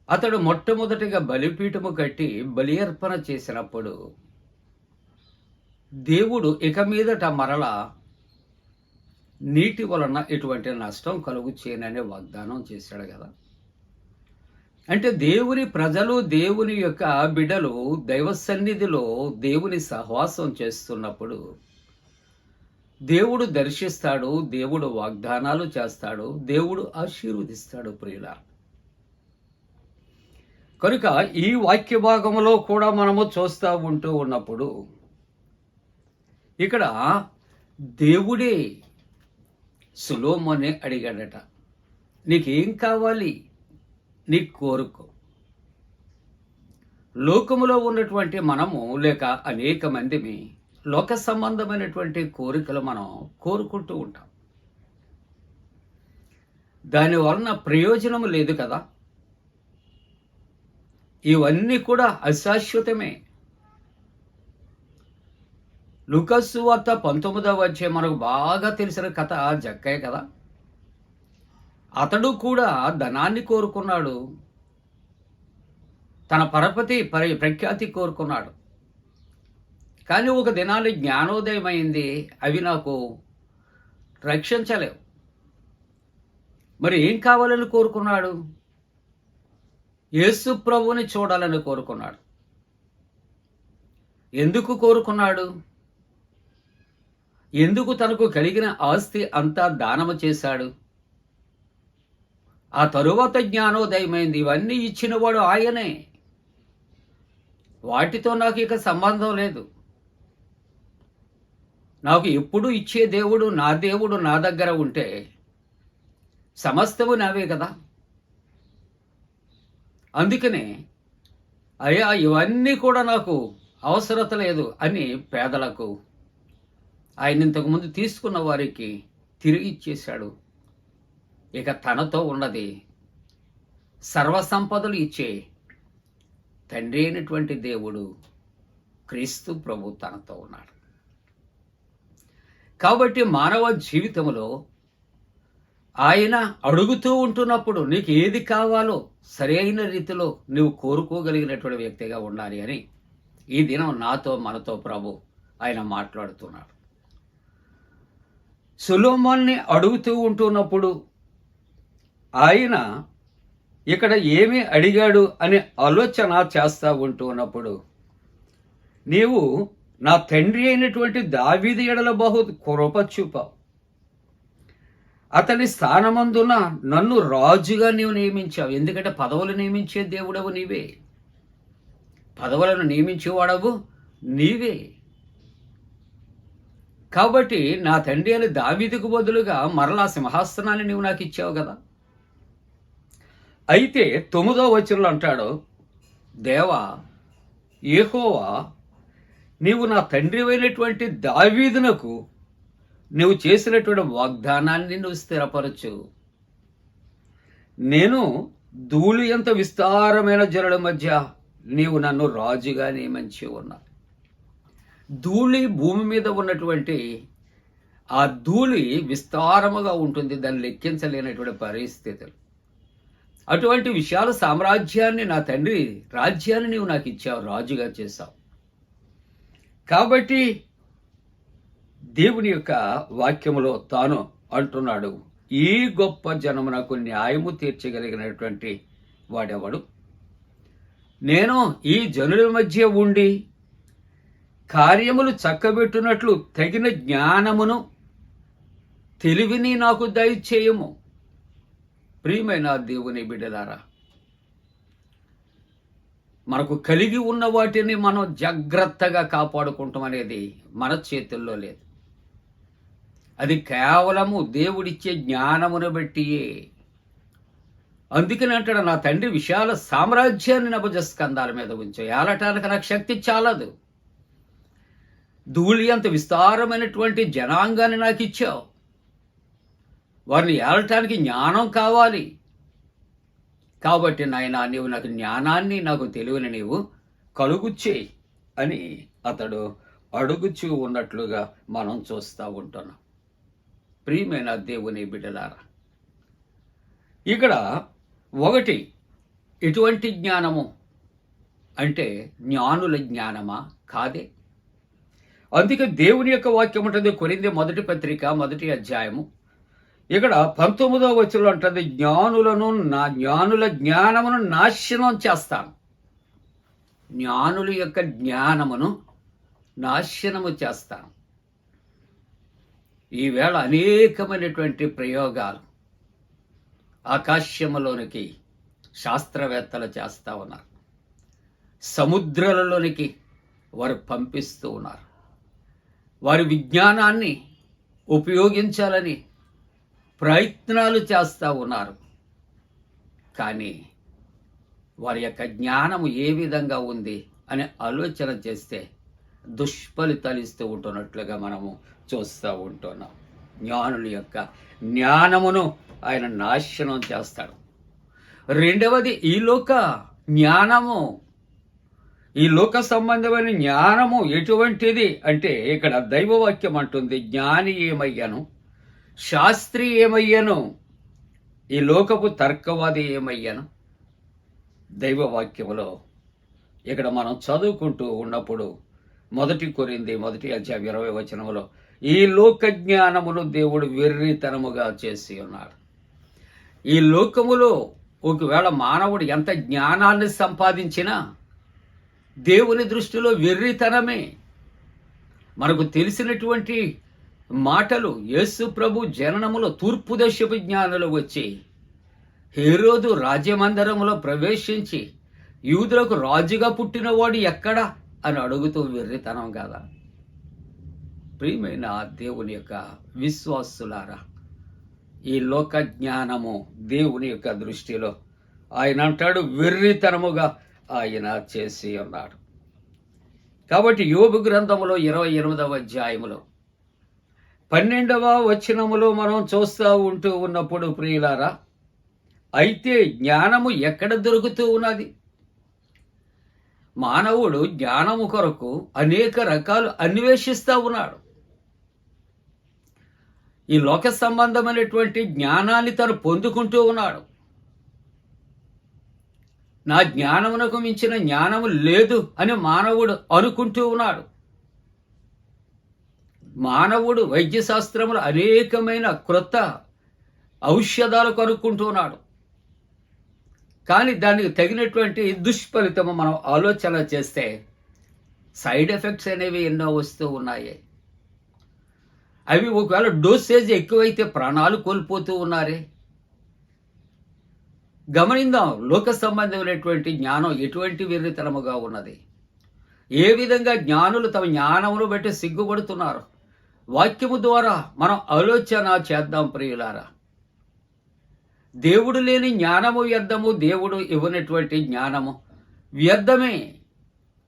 S1: అతడు మొట్టమొదటిగా బలిపీఠము కట్టి బలి అర్పణ చేసినప్పుడు దేవుడు ఇక మీదట మరలా నీటి వలన ఎటువంటి నష్టం కలుగు చేయననే వాగ్దానం చేశాడు కదా. అంటే దేవుని ప్రజలు, దేవుని యొక్క బిడ్డలు దైవ సన్నిధిలో దేవుని సహవాసం చేస్తున్నప్పుడు దేవుడు దర్శిస్తాడు, దేవుడు వాగ్దానాలు చేస్తాడు, దేవుడు ఆశీర్వదిస్తాడు ప్రియుల. కనుక ఈ వాక్య భాగంలో కూడా మనము చూస్తూ ఉంటూ ఉన్నప్పుడు ఇక్కడ దేవుడే సొలొమోన్ని అడిగాడట, నీకేం కావాలి, నీకు కోరుకో. లోకములో ఉన్నటువంటి మనము లేక అనేక మందిమి లోక సంబంధమైనటువంటి కోరికలు మనం కోరుకుంటూ ఉంటాం. దానివలన ప్రయోజనం లేదు కదా. ఇవన్నీ కూడా అశాశ్వతమే. లూకాసు సువార్త 19వ అధ్యాయం మనకు బాగా తెలిసిన కథ జక్కయ్య కదా. అతడు కూడా ధనాన్ని కోరుకున్నాడు, తన పరపతి ప్రఖ్యాతి కోరుకున్నాడు. కానీ ఒక దినాన్ని జ్ఞానోదయం అయింది, అవి నాకు రక్షించలేవు. మరి ఏం కావాలని కోరుకున్నాడు? యేసు ప్రభువుని చూడాలని కోరుకున్నాడు. ఎందుకు కోరుకున్నాడు? ఎందుకు తనకు కలిగిన ఆస్తి అంతా దానము చేశాడు? ఆ తరువాత జ్ఞానోదయమైంది, ఇవన్నీ ఇచ్చినవాడు ఆయనే, వాటితో నాకు ఇక సంబంధం లేదు. నాకు ఎప్పుడు ఇచ్చే దేవుడు నా దగ్గర ఉంటే సమస్తము నావే కదా. అందుకనే అయ్యా ఇవన్నీ కూడా నాకు అవసరత లేదు అని పేదలకు, ఆయన ఇంతకుముందు తీసుకున్న వారికి తిరిగి ఇచ్చేశాడు. ఇక తనతో ఉన్నది సర్వసంపదలు ఇచ్చే తండ్రి అయినటువంటి దేవుడు క్రీస్తు ప్రభు తనతో ఉన్నాడు. కాబట్టి మానవ జీవితంలో ఆయన అడుగుతూ ఉంటున్నప్పుడు నీకు ఏది కావాలో సరైన రీతిలో నువ్వు కోరుకోగలిగినటువంటి వ్యక్తిగా ఉండాలి అని ఈ దినం నాతో మనతో ప్రభు ఆయన మాట్లాడుతున్నాడు. సొలొమోన్ని అడుగుతూ ఉంటున్నప్పుడు ఆయన ఇక్కడ ఏమి అడిగాడు అనే ఆలోచన చేస్తూ ఉంటున్నప్పుడు, నీవు నా తండ్రి అయినటువంటి దావీదు ఎడల బహు కృప చూపావు, అతని స్థానమందున నన్ను రాజుగా నీవు నియమించావు. ఎందుకంటే పదవులు నియమించే దేవుడవు నీవే, పదవులను నియమించేవాడవు నీవే. కాబట్టి నా తండ్రి అని దావీదుకు బదులుగా మరలా సింహాసనాన్ని నీవు నాకు ఇచ్చావు కదా. అయితే 9వ వచనంలో అంటాడు, దేవా యెహోవా నీవు నా తండ్రి అయినటువంటి దావీదునకు నువ్వు చేసినటువంటి వాగ్దానాన్ని నువ్వు స్థిరపరచు. నేను ధూళి ఎంత విస్తారమైన జనుల మధ్య నీవు నన్ను రాజుగా నియమించి ఉన్నా. ధూళి భూమి మీద ఉన్నటువంటి ఆ ధూళి విస్తారముగా ఉంటుంది, దాన్ని లెక్కించలేనటువంటి పరిస్థితులు. అటువంటి విశాల సామ్రాజ్యాన్ని, నా తండ్రి రాజ్యాన్ని నీవు నాకు ఇచ్చావు, రాజుగా చేశావు. కాబట్టి దేవుని యొక్క వాక్యములో తాను అంటున్నాడు, ఈ గొప్ప జనమునకు న్యాయము తీర్చగలిగినటువంటి వాడెవడు? నేను ఈ జనుల మధ్య ఉండి కార్యములు చక్కబెట్టునట్లు తగిన జ్ఞానమును తెలివిని నాకు దయచేయము. ప్రియమైన దేవుని బిడ్డలారా, మనకు కలిగి ఉన్న వాటిని మనం జాగ్రత్తగా కాపాడుకుంటాం అనేది మన చేతుల్లో లేదు. అది కేవలము దేవుడిచ్చే జ్ఞానమును బట్టియే. అందుకని అంటాడు, నా తండ్రి విశాల సామ్రాజ్యాన్ని నా భుజస్కంధాల మీద ఉంచావు, ఏలటానికి నాకు శక్తి చాలదు. ధూళి అంత విస్తారమైనటువంటి జనాంగాన్ని నాకు ఇచ్చావు, వారిని ఏలటానికి జ్ఞానం కావాలి. కాబట్టి నాయనా నీవు నాకు జ్ఞానాన్ని, నాకు తెలివిని నీవు కలుగుచ్చేయి అని అతడు అడుగుచూ ఉన్నట్లుగా మనం చూస్తూ ఉంటున్నాం. ప్రియమైన దేవుని బిడ్డలారా, ఇక్కడ ఒకటి ఎటువంటి జ్ఞానము అంటే జ్ఞానుల జ్ఞానమా? కాదే. అందుకే దేవుని యొక్క వాక్యం ఉంటుంది, కొరింథీ మొదటి పత్రిక 1వ అధ్యాయము ఇక్కడ 19వ వచనంలో ఉంటుంది, జ్ఞానుల జ్ఞానమును నాశనం చేస్తాను. జ్ఞానుల యొక్క జ్ఞానమును నాశనము చేస్తాను. ఈవేళ అనేకమైనటువంటి ప్రయోగాలు ఆకాశంలోనికి శాస్త్రవేత్తలు చేస్తూ ఉన్నారు. సముద్రాలలోనికి వారు పంపిస్తూ ఉన్నారు. వారి విజ్ఞానాన్ని ఉపయోగించాలని ప్రయత్నాలు చేస్తూ ఉన్నారు. కానీ వారి యొక్క జ్ఞానము ఏ విధంగా ఉంది అనే ఆలోచన చేస్తే దుష్ఫలితాలు ఇస్తూ ఉంటున్నట్లుగా మనము చూస్తూ ఉంటున్నాం. జ్ఞానుల యొక్క జ్ఞానమును ఆయన నాశనం చేస్తాడు. రెండవది ఈ లోక జ్ఞానము, ఈ లోక సంబంధమైన జ్ఞానము ఎటువంటిది అంటే ఇక్కడ దైవవాక్యం అంటుంది, జ్ఞాని ఏమయ్యను, శాస్త్రి ఏమయ్యను, ఈ లోకపు తర్కవాది ఏమయ్యను. దైవవాక్యములో ఇక్కడ మనం చదువుకుంటూ ఉన్నప్పుడు 1 కొరింథీ 1:20 ఈ లోక జ్ఞానమును దేవుడు వెర్రితనముగా చేసి ఉన్నాడు. ఈ లోకములో ఒకవేళ మానవుడు ఎంత జ్ఞానాన్ని సంపాదించినా దేవుని దృష్టిలో వెర్రితనమే. మనకు తెలిసినటువంటి మాటలు, యేసు ప్రభు జననములో తూర్పు దేశపు జ్ఞానులు వచ్చి హేరోదు రాజ్యమందిరములో ప్రవేశించి యూదులకు రాజుగా పుట్టినవాడు ఎక్కడా అని అడుగుతూ వెర్రితనం కదా. ప్రియమైన దేవుని యొక్క విశ్వాసులారా, ఈ లోక జ్ఞానము దేవుని యొక్క దృష్టిలో ఆయన అంటాడు వెర్రితనముగా ఆయన చేసి ఉన్నాడు. కాబట్టి యోబు గ్రంథములో 28వ అధ్యాయములో 12వ వచనములో మనం చూస్తూ ఉంటూ ఉన్నప్పుడు, ప్రియులారా, అయితే జ్ఞానము ఎక్కడ దొరుకుతూ ఉన్నది? మానవుడు జ్ఞానము కొరకు అనేక రకాలు అన్వేషిస్తూ ఉన్నాడు. ఈ లోక సంబంధమైనటువంటి జ్ఞానాన్ని తను పొందుకుంటూ ఉన్నాడు. నా జ్ఞానమునకు మించిన జ్ఞానము లేదు అని మానవుడు అనుకుంటూ ఉన్నాడు. మానవుడు వైద్యశాస్త్రములు అనేకమైన క్రొత్త ఔషధాలు కనుక్కుంటూ ఉన్నాడు. కానీ దానికి తగినటువంటి దుష్ఫలితము మనం ఆలోచన చేస్తే సైడ్ ఎఫెక్ట్స్ అనేవి ఎన్నో వస్తూ ఉన్నాయి. అవి ఒకవేళ డోసేజ్ ఎక్కువైతే ప్రాణాలు కోల్పోతూ ఉన్నారే. గమనిందాం, లోక సంబంధమైనటువంటి జ్ఞానం ఎటువంటి వెర్రితనముగా ఉన్నది. ఏ విధంగా జ్ఞానులు తమ జ్ఞానమును బట్టి సిగ్గుపడుతున్నారు. వాక్యము ద్వారా మనం ఆలోచన చేద్దాం ప్రియులారా. దేవుడు లేని జ్ఞానము వ్యర్థము, దేవుడు ఇవ్వనటువంటి జ్ఞానము వ్యర్థమే.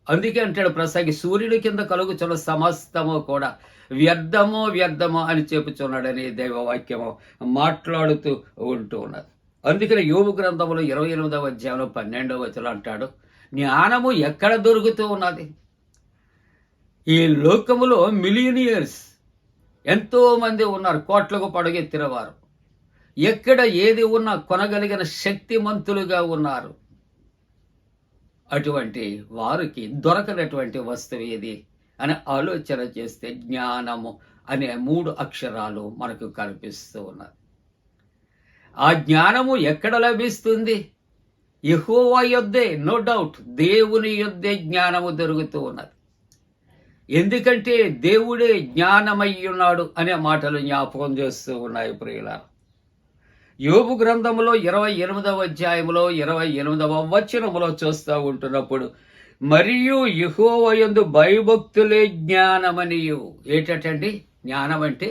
S1: అందుకే అంటాడు ప్రసంగి, సూర్యుడి కింద కలుగుచున్న సమస్తము కూడా వ్యర్థమో వ్యర్థమో అని చెప్పుచున్నాడని దైవవాక్యము మాట్లాడుతూ ఉంటూ ఉన్నది. అందుకని యోబు గ్రంథములో 28వ అధ్యాయంలో 12వ వచనం అంటాడు, జ్ఞానము ఎక్కడ దొరుకుతూ ఉన్నది? ఈ లోకములో మిలియనియర్స్ ఎంతో మంది ఉన్నారు, కోట్లకు పడగెత్తిన వారు. ఎక్కడ ఏది ఉన్నా కొనగలిగిన శక్తిమంతులుగా ఉన్నారు. అటువంటి వారికి దొరకనటువంటి వస్తువు ఏది అని ఆలోచన చేస్తే జ్ఞానము అనే 3 అక్షరాలు మనకు కనిపిస్తూ ఉన్నది. ఆ జ్ఞానము ఎక్కడ లభిస్తుంది? యెహోవా యొద్దే, నో డౌట్, దేవుని యొద్దే జ్ఞానము దొరుకుతూ ఉన్నది. ఎందుకంటే దేవుడే జ్ఞానమై ఉన్నాడు అనే మాటలు జ్ఞాపకం చేస్తూ ఉన్నాయి ప్రియులారా. యోబు గ్రంథములో 28వ అధ్యాయములో 28వ వచనములో చూస్తూ ఉంటున్నప్పుడు, మరియు యెహోవా యందు భయభక్తులే జ్ఞానమనియు. ఏంటండి జ్ఞానం అంటే?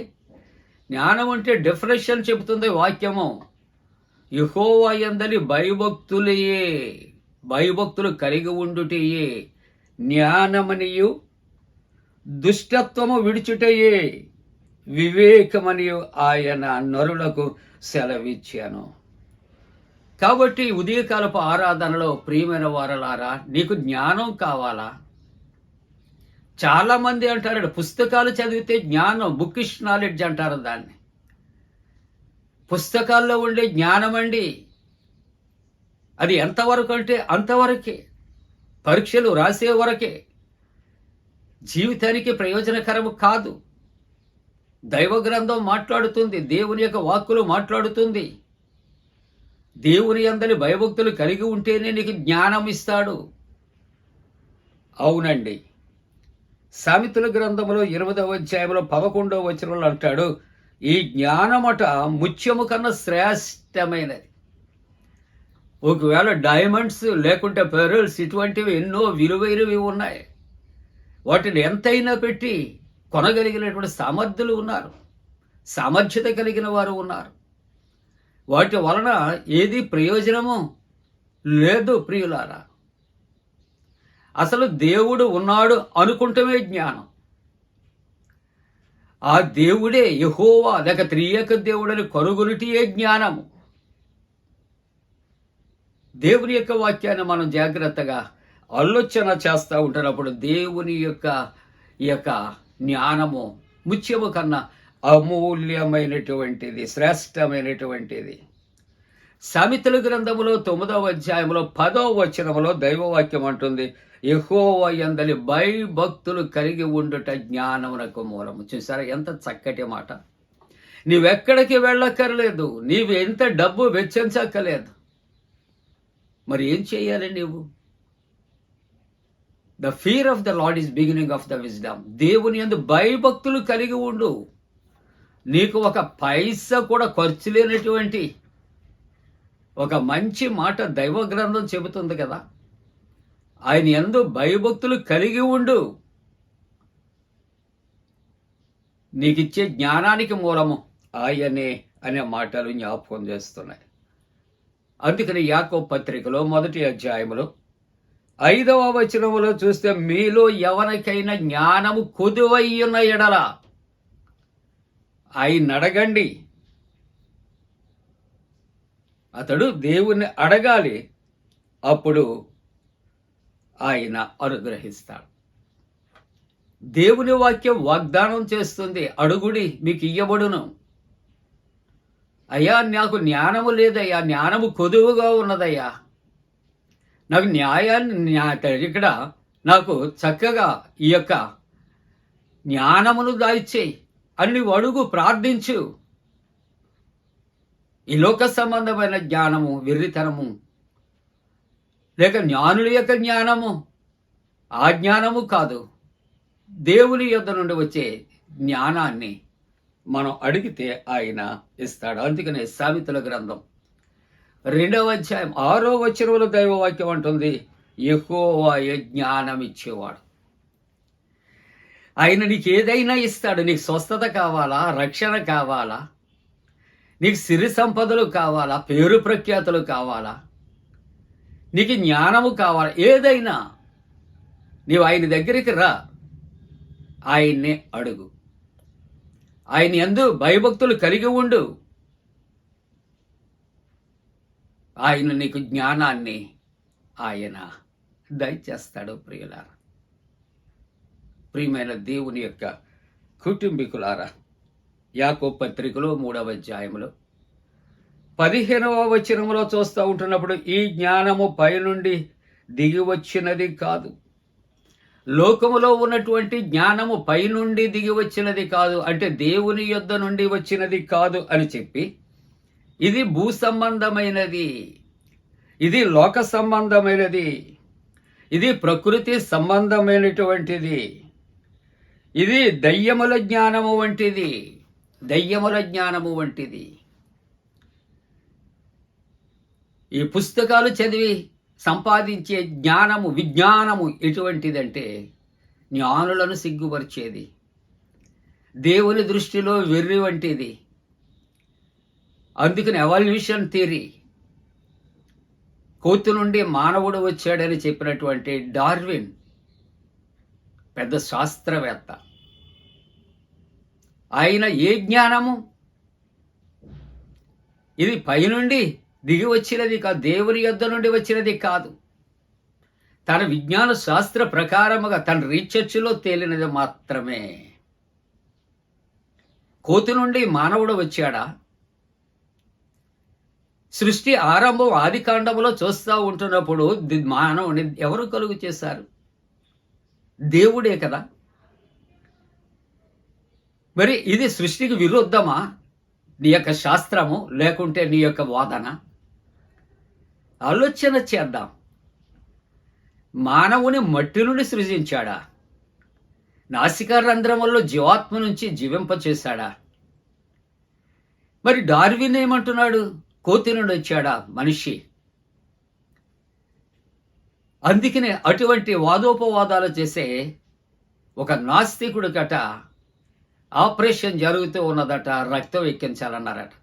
S1: జ్ఞానం అంటే డెఫినేషన్ చెబుతుంది వాక్యము. యెహోవా యందలి భయభక్తులయే, భయభక్తులు కలిగి ఉండుటయే జ్ఞానమనియు, దుష్టత్వము విడిచుటయే వివేకమనియు ఆయన నరులకు సెలవిచ్చాను. కాబట్టి ఉదయకాలపు ఆరాధనలో ప్రియమైన వారలారా, నీకు జ్ఞానం కావాలా? చాలా మంది అంటారు పుస్తకాలు చదివితే జ్ఞానం, బుకిష్ నాలెడ్జ్ అంటారు దాన్ని. పుస్తకాల్లో ఉండే జ్ఞానం అండి అది ఎంతవరకు అంటే అంతవరకే, పరీక్షలు రాసే వరకే, జీవితానికి ప్రయోజనకరము కాదు. దైవ గ్రంథం మాట్లాడుతుంది, దేవుని యొక్క వాక్కులు మాట్లాడుతుంది. దేవుని యందలి భయభక్తులు కలిగి ఉంటేనే నీకు జ్ఞానం ఇస్తాడు. అవునండి, సామెతల గ్రంథంలో 8వ అధ్యాయంలో 11వ వచనంలో అంటాడు, ఈ జ్ఞానమట ముత్యము కన్నా శ్రేష్టమైనది. ఒకవేళ డైమండ్స్ లేకుంటే పెరల్స్ ఇటువంటివి ఎన్నో విలువైనవి ఉన్నాయి. వాటిని ఎంతైనా పెట్టి కొనగలిగినటువంటి సమర్థులు ఉన్నారు, సామర్థ్యత కలిగిన వారు ఉన్నారు. వాటి వలన ఏది ప్రయోజనము లేదు ప్రియులారా. అసలు దేవుడు ఉన్నాడు అనుకుంటమే జ్ఞానం. ఆ దేవుడే యెహోవా లేక త్రియేక దేవుడని కనుగొనుటియే జ్ఞానము. దేవుని యొక్క వాక్యాన్ని మనం జాగ్రత్తగా ఆలోచన చేస్తూ ఉంటున్నప్పుడు దేవుని యొక్క ఈ యొక్క జ్ఞానము ముత్యము కన్నా అమూల్యమైనటువంటిది, శ్రేష్టమైనటువంటిది. సామెతల గ్రంథములో 9వ అధ్యాయంలో 10వ వచనములో దైవవాక్యం అంటుంది, యెహోవా యందలి భయభక్తులు కలిగి ఉండుట జ్ఞానమునకు మూలము. చూసారా ఎంత చక్కటి మాట. నీవెక్కడికి వెళ్ళక్కర్లేదు, నీవు ఎంత డబ్బు వెచ్చించక్కర్లేదు. మరి ఏం చేయాలి నీవు? The fear of the lord is beginning of the wisdom. దేవుని యందు భయభక్తులు కలిగి ఉండు. నీకు ఒక పైసా కూడా ఖర్చు లేనటువంటి ఒక మంచి మాట దైవ గ్రంథం చెబుతుంది కదా. ఆయన యందు భయభక్తులు కలిగి ఉండు. నీకిచ్చే జ్ఞానానికి మూలము ఆయనే అనే మాటలు జ్ఞాపకం చేస్తున్నాయి. అందుకని యాకోబు పత్రికలో 1వ అధ్యాయములో 5వ వచనములో చూస్తే, మీలో ఎవరికైనా జ్ఞానము కొదువయ్యున్న ఎడల ఆయన అడగండి. అతడు దేవుణ్ణి అడగాలి, అప్పుడు ఆయన అనుగ్రహిస్తాడు. దేవుని వాక్యం వాగ్దానం చేస్తుంది, అడుగుడి మీకు ఇయ్యబడును. అయ్యా నాకు జ్ఞానము లేదయ్యా, జ్ఞానము కొదువుగా ఉన్నదయ్యా, నాకు ఇక్కడ నాకు చక్కగా ఈ యొక్క జ్ఞానమును దాయిచ్చేయి అని నువ్వు అడుగు, ప్రార్థించు. ఈ లోక సంబంధమైన జ్ఞానము వెర్రితనము, లేక జ్ఞానుల యొక్క జ్ఞానము ఆ జ్ఞానము కాదు. దేవుని యొద్ద నుండి వచ్చే జ్ఞానాన్ని మనం అడిగితే ఆయన ఇస్తాడు. అందుకనే సామెతల గ్రంథం 2వ అధ్యాయం 6వ వచనంలో దైవవాక్యం అంటుంది, యెహోవాయే జ్ఞానం ఇచ్చేవాడు. ఆయన నీకు ఏదైనా ఇస్తాడు. నీకు స్వస్థత కావాలా, రక్షణ కావాలా, నీకు సిరి సంపదలు కావాలా, పేరు ప్రఖ్యాతులు కావాలా, నీకు జ్ఞానము కావాలా, ఏదైనా నీవు ఆయన దగ్గరికి రా, ఆయన్నే అడుగు. ఆయన యందు భయభక్తులు కలిగి ఉండు. ఆయన నీకు జ్ఞానాన్ని ఆయన దయచేస్తాడు. ప్రియులారా, ప్రియమైన దేవుని యొక్క కుటుంబీకులారా, యాకోబు పత్రికలో 3వ అధ్యాయంలో 15వ వచనంలో చూస్తూ ఉంటున్నప్పుడు, ఈ జ్ఞానము పైనుండి దిగి వచ్చినది కాదు. లోకములో ఉన్నటువంటి జ్ఞానము పైనుండి దిగి వచ్చినది కాదు అంటే దేవుని యొద్ద నుండి వచ్చినది కాదు అని చెప్పి, ఇది భూ సంబంధమైనది, ఇది లోక సంబంధమైనది, ఇది ప్రకృతి సంబంధమైనటువంటిది, ఇది దయ్యముల జ్ఞానము వంటిది, దయ్యముల జ్ఞానము వంటిది. ఈ పుస్తకాలు చదివి సంపాదించే జ్ఞానము, విజ్ఞానము ఎటువంటిదంటే జ్ఞానులను సిగ్గుపరిచేది, దేవుని దృష్టిలో వెర్రి వంటిది. అందుకని ఎవల్యూషన్ థియరీ, కోతి నుండి మానవుడు వచ్చాడని చెప్పినటువంటి డార్విన్ పెద్ద శాస్త్రవేత్త. ఆయన ఏ జ్ఞానము, ఇది పైనుండి దిగి వచ్చినది కాదు, దేవుని యొద్ద నుండి వచ్చినది కాదు. తన విజ్ఞాన శాస్త్ర ప్రకారముగా తన రీసెర్చ్లో తేలినది మాత్రమే. కోతి నుండి మానవుడు వచ్చాడా? సృష్టి ఆరంభం ఆది కాండములో చూస్తూ ఉంటున్నప్పుడు మానవుని ఎవరు కలుగు చేశారు? దేవుడే కదా. మరి ఇది సృష్టికి విరుద్ధమా నీ యొక్క శాస్త్రము, లేకుంటే నీ యొక్క వాదన? ఆలోచన చేద్దాం. మానవుని మట్టి నుండి సృజించాడా? నాసికా రంధ్రములో జీవాత్మ నుంచి జీవింపచేశాడా? మరి డార్విన్ ఏమంటున్నాడు? కోతి నుండి వచ్చాడా మనిషి? అందుకనే అటువంటి వాదోపవాదాలు చేసే ఒక నాస్తికుడు గట ఆపరేషన్ జరుగుతూ ఉన్నదట, రక్తం ఎక్కించాలన్నారట.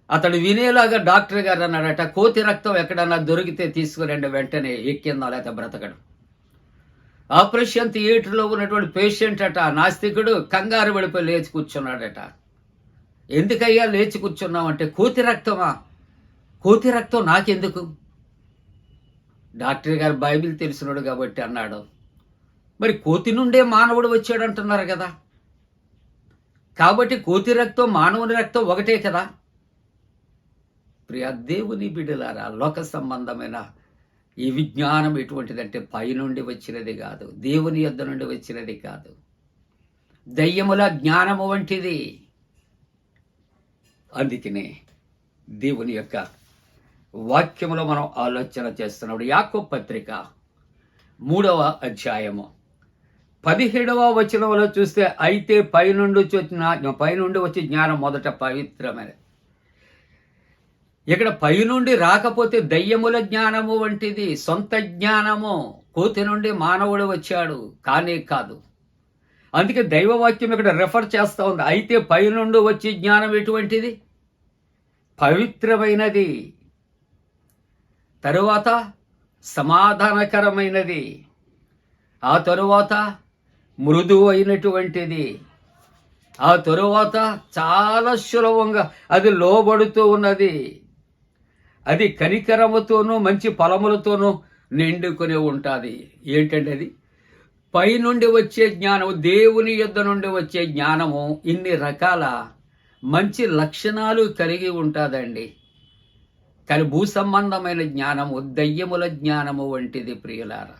S1: అతడు వినేలాగా డాక్టర్ గారు అన్నాడట, కోతి రక్తం ఎక్కడన్నా దొరికితే తీసుకురండి, వెంటనే ఎక్కిందా లేకపోతే బ్రతకడు. ఆపరేషన్ థియేటర్లో ఉన్నటువంటి పేషెంట్ అట నాస్తికుడు కంగారు పడిపోయి లేచి కూర్చున్నాడట. ఎందుకయ్యా లేచి కూర్చున్నావంటే, కోతి రక్తమా? కోతి రక్తం నాకెందుకు? డాక్టర్ గారు బైబిల్ తెలిసినాడు కాబట్టి అన్నాడు. మరి కోతి నుండే మానవుడు వచ్చాడు అంటున్నారు కదా, కాబట్టి కోతి రక్తం మానవుని రక్తం ఒకటే కదా. ప్రియ దేవుని బిడ్డలారా, లోక సంబంధమైన ఈ విజ్ఞానం ఎటువంటిదంటే పైనుండి వచ్చినది కాదు, దేవుని యొద్ద నుండి వచ్చినది కాదు, దయ్యముల జ్ఞానము వంటిది. అందుకనే దేవుని యొక్క వాక్యములో మనం ఆలోచన చేస్తున్నాడు. యాకోబు పత్రిక 3వ అధ్యాయము 17వ వచనంలో చూస్తే, అయితే పైనుండి వచ్చే జ్ఞానం మొదట పవిత్రమైనది. ఇక్కడ పైనుండి రాకపోతే దయ్యముల జ్ఞానము వంటిది, సొంత జ్ఞానము. కోతి నుండి మానవుడు వచ్చాడు కానే కాదు. అందుకే దైవవాక్యం ఇక్కడ రెఫర్ చేస్తూ ఉంది. అయితే పైనుండి వచ్చే జ్ఞానం ఎటువంటిది? పవిత్రమైనది, తరువాత సమాధానకరమైనది, ఆ తరువాత మృదువు అయినటువంటిది, ఆ తరువాత చాలా సులభంగా అది లోబడుతూ ఉన్నది, అది కనికరముతోనూ మంచి ఫలములతోనూ నిండుకొని ఉంటుంది. ఏంటంటే అది పైనుండి వచ్చే జ్ఞానము, దేవుని యొద్ద నుండి వచ్చే జ్ఞానము ఇన్ని రకాల మంచి లక్షణాలు కలిగి ఉంటుందండి. కానీ భూ సంబంధమైన జ్ఞానము దయ్యముల జ్ఞానము వంటిది. ప్రియులారా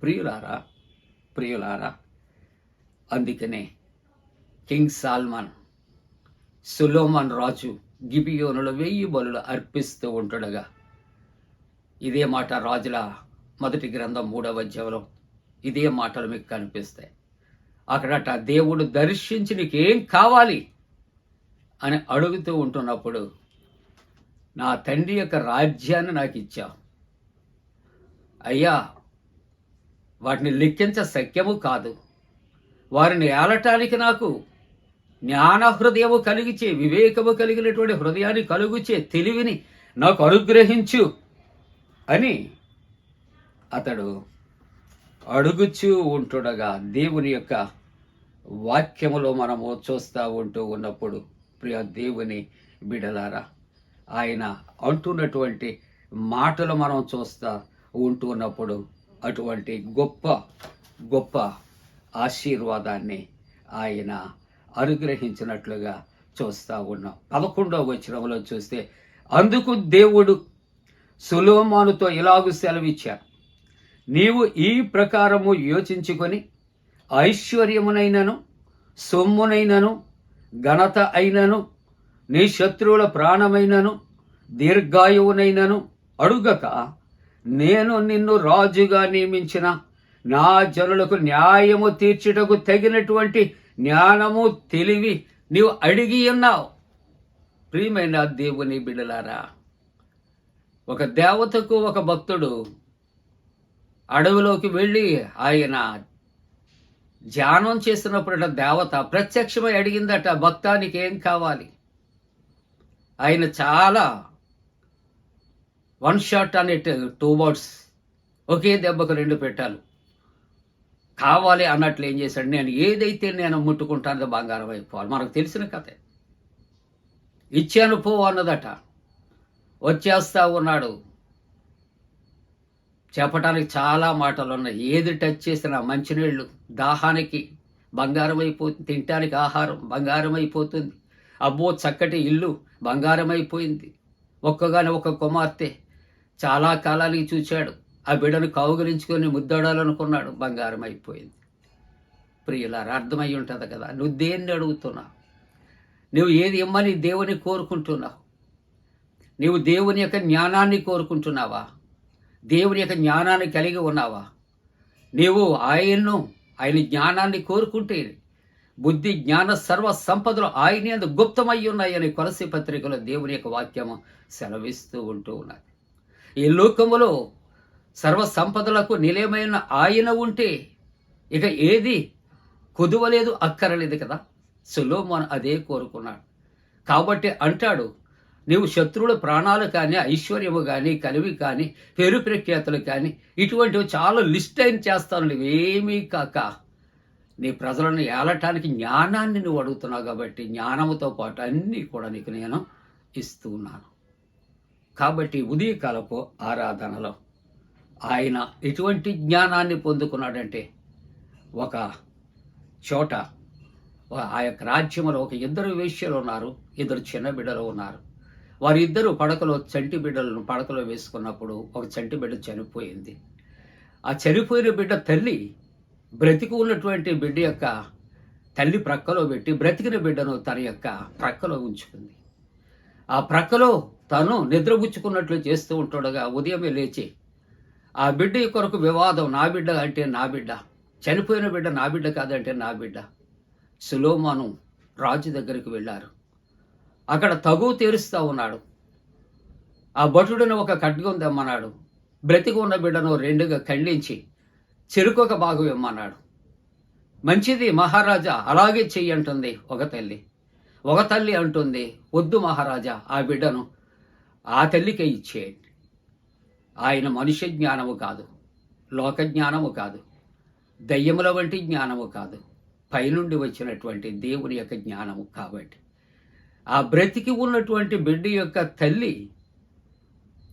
S1: ప్రియులారా ప్రియులారా అందుకనే కింగ్ సాల్మన్, సొలొమోను రాజు గిబియోనులో 1000 బలులు అర్పిస్తూ ఉంటుండగా ఇదే మాట రాజుల మొదటి గ్రంథం 3వ అధ్యాయంలో ఇదే మాటలు మీకు కనిపిస్తాయి. అక్కడట దేవుడు దర్శించి నీకేం కావాలి అని అడుగుతూ ఉంటున్నప్పుడు, నా తండ్రి యొక్క రాజ్యాన్ని నాకు ఇచ్చావు అయ్యా, వాటిని లెక్కించ శక్యము కాదు, వారిని ఏలటానికి నాకు జ్ఞాన హృదయము కలిగిచే, వివేకము కలిగినటువంటి హృదయాన్ని కలుగుచే తెలివిని నాకు అనుగ్రహించు అని అతడు అడుగుచూ ఉంటుండగా దేవుని యొక్క వాక్యములో మనము చూస్తూ ఉంటూ ఉన్నప్పుడు, ప్రియ దేవుని బిడలారా, ఆయన అంటున్నటువంటి మాటలు మనం చూస్తూ ఉంటున్నప్పుడు అటువంటి గొప్ప గొప్ప ఆశీర్వాదాన్ని ఆయన అనుగ్రహించినట్లుగా చూస్తూ ఉన్నాం. 11వ వచనంలో చూస్తే, అందుకు దేవుడు సొలొమోనుతో ఇలాగు సెలవిచ్చారు, నీవు ఈ ప్రకారము యోచించుకొని ఐశ్వర్యమునైనను సొమ్మునైనను ఘనత అయినను నీ శత్రువుల ప్రాణమైనను దీర్ఘాయువునైనను అడుగక, నేను నిన్ను రాజుగా నియమించిన నా జనులకు న్యాయము తీర్చుటకు తగినటువంటి జ్ఞానము తెలివి నీవు అడిగి ఉన్నావు. ప్రియమైన దేవుని బిడ్డలారా, ఒక దేవతకు ఒక భక్తుడు అడవిలోకి వెళ్ళి ఆయన ధ్యానం చేస్తున్నప్పుడు దేవత ప్రత్యక్షమై అడిగిందట, భక్తానికి ఏం కావాలి? ఆయన చాలా వన్ షాట్ అనే 2 words, ఒకే దెబ్బకు 2 పెట్టాలు కావాలి అన్నట్లు ఏం చేశాడు, నేను ఏదైతే నేను ముట్టుకుంటానో బంగారం అయిపోవాలి. మనకు తెలిసిన కథే. ఇచ్చాను పో అన్నదట, వచ్చేస్తా ఉన్నాడు. చెప్పటానికి చాలా మాటలు ఉన్నాయి. ఏది టచ్ చేసినా మంచినీళ్ళు దాహానికి బంగారం అయిపోతుంది, తినటానికి ఆహారం బంగారం అయిపోతుంది. అబ్బో చక్కటి ఇల్లు బంగారం అయిపోయింది. ఒక్క కుమార్తె చాలా కాలానికి చూశాడు, ఆ బిడ్డను కౌగిలించుకొని ముద్దాడాలనుకున్నాడు, బంగారం అయిపోయింది. ప్రియులారా, అర్థమై ఉంటుంది కదా, నువ్వు దేన్ని అడుగుతున్నావు? నువ్వు ఏది ఇమ్మని దేవుని కోరుకుంటున్నావు? నీవు దేవుని యొక్క జ్ఞానాన్ని కోరుకుంటున్నావా? దేవుని యొక్క జ్ఞానాన్ని కలిగి ఉన్నావా? నీవు ఆయన జ్ఞానాన్ని కోరుకుంటే బుద్ధి జ్ఞాన సర్వ సంపదలు ఆయన యందు గుప్తమై ఉన్నాయని కొలసి పత్రికలో దేవుని యొక్క వాక్యము సెలవిస్తూ ఉంటూ ఉన్నది. ఈ లోకములో సర్వ సంపదలకు నిలయమైన ఆయన ఉంటే ఇక ఏది కుదువలేదు, అక్కరలేదు కదా. సొలొమోను అదే కోరుకున్నాడు. కాబట్టి అంటాడు, నీవు శత్రువుల ప్రాణాలు కానీ, ఐశ్వర్యము కానీ, కలివి కానీ, పేరు ప్రఖ్యాతులు కానీ, ఇటువంటివి చాలా లిస్ట్ అయిన చేస్తాను. నువ్వేమీ కాక నీ ప్రజలను ఏలటానికి జ్ఞానాన్ని నువ్వు అడుగుతున్నావు కాబట్టి జ్ఞానముతో పాటు అన్నీ కూడా నీకు నేను ఇస్తూ ఉన్నాను. కాబట్టి ఉదయకాలపు ఆరాధనలో ఆయన ఎటువంటి జ్ఞానాన్ని పొందుకున్నాడంటే, ఒక చోట ఆ యొక్క రాజ్యంలో ఒక ఇద్దరు వేశ్యలు ఉన్నారు, ఇద్దరు చిన్న బిడ్డలు ఉన్నారు. వారిద్దరూ చంటి బిడ్డలను పడకలో వేసుకున్నప్పుడు ఒక చంటి బిడ్డ చనిపోయింది. ఆ చనిపోయిన బిడ్డ తల్లి బ్రతికి ఉన్నటువంటి బిడ్డ యొక్క తల్లి ప్రక్కలో పెట్టి బ్రతికిన బిడ్డను తన యొక్క ప్రక్కలో ఉంచుకుంది. ఆ ప్రక్కలో తను నిద్రపుచ్చుకున్నట్లు చేస్తూ ఉంటుండగా ఉదయమే లేచి ఆ బిడ్డ కొరకు వివాదం, నా బిడ్డ అంటే నా బిడ్డ, చనిపోయిన బిడ్డ నా బిడ్డ కాదంటే నా బిడ్డ. సొలొమోను రాజు దగ్గరికి వెళ్ళారు. అక్కడ తగువ తీరుస్తూ ఉన్నాడు. ఆ భటుడిని ఒక ఖడ్గం తెమ్మన్నాడు. బ్రతికి ఉన్న బిడ్డను రెండుగా ఖండించి చెరుకొక భాగం ఇమ్మన్నాడు. మంచిది మహారాజా, అలాగే చెయ్యి అంటుంది ఒక తల్లి. ఒక తల్లి అంటుంది, వద్దు మహారాజా, ఆ బిడ్డను ఆ తల్లికే ఇచ్చేయండి. ఆయన మనుష్య జ్ఞానము కాదు, లోక జ్ఞానము కాదు, దయ్యముల వంటి జ్ఞానము కాదు, పైనుండి వచ్చినటువంటి దేవుని యొక్క జ్ఞానము. కాబట్టి ఆ బ్రతికి ఉన్నటువంటి బిడ్డ యొక్క తల్లి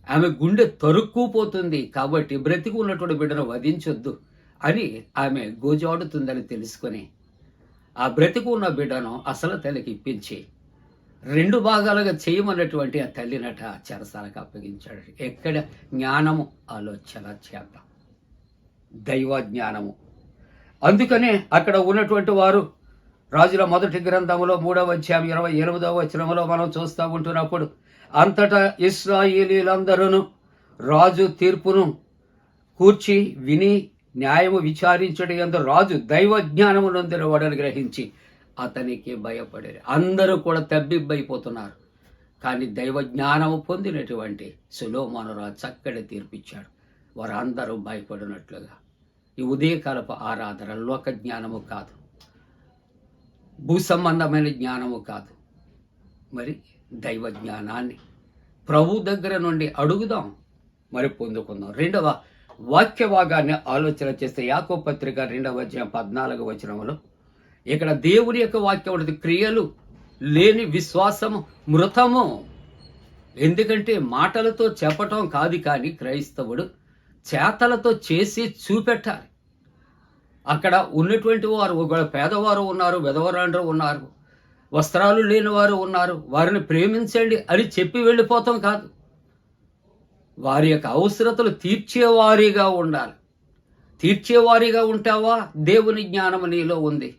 S1: ఆమె గుండె తరుక్కుపోతుంది. కాబట్టి బ్రతికి ఉన్నటువంటి బిడ్డను వధించొద్దు అని ఆమె గోజాడుతుందని తెలుసుకొని ఆ బ్రతికి ఉన్న బిడ్డను అసలు తల్లికి ఇప్పించి 2 భాగాలుగా చేయమన్నటువంటి ఆ తల్లినట చెరసాలకు అప్పగించాడు. ఎక్కడ జ్ఞానము, ఆలోచన చేత, దైవ జ్ఞానము. అందుకనే అక్కడ ఉన్నటువంటి వారు రాజుల మొదటి గ్రంథములో 3వ అధ్యాయం 28వ వచనములో మనం చూస్తూ ఉంటున్నప్పుడు, అంతటా ఇశ్రాయేలీలందరూ రాజు తీర్పును కూర్చి విని న్యాయము విచారించడం యందు రాజు దైవ జ్ఞానము నొందిన వాడని గ్రహించి అతనికి భయపడారు. అందరూ కూడా తబ్బిబ్బైపోతున్నారు. కానీ దైవ జ్ఞానము పొందినటువంటి సొలొమోను రాజు చక్కటి తీర్పిచ్చాడు. వారందరూ భయపడినట్లుగా. ఈ ఉదయకాలపు ఆరాధన లోక జ్ఞానము కాదు, భూ సంబంధమైన జ్ఞానము కాదు, మరి దైవ జ్ఞానాన్ని ప్రభు దగ్గర నుండి అడుగుదాం, మరి పొందుకుందాం. 2వ వాక్య భాగాన్ని ఆలోచన చేస్తే యాకోబు పత్రిక 2వ అధ్యాయం 14వ వచనములో ఇక్కడ దేవుని యొక్క వాక్యం ఉంటుంది, క్రియలు లేని విశ్వాసము మృతము. ఎందుకంటే మాటలతో చెప్పటం కాదు, కానీ క్రైస్తవుడు చేతలతో చేసి చూపెట్టాలి. అక్కడ ఉన్నటువంటి వారు ఒకవేళ పేదవారు ఉన్నారు, విధవరాండ్రు ఉన్నారు, వస్త్రాలు లేని వారు ఉన్నారు, వారిని ప్రేమించండి అని చెప్పి వెళ్ళిపోతాం కాదు. వారి యొక్క అవసరతలు తీర్చేవారిగా ఉండాలి. తీర్చేవారిగా ఉంటావా? దేవుని జ్ఞానము నీలో ఉంది.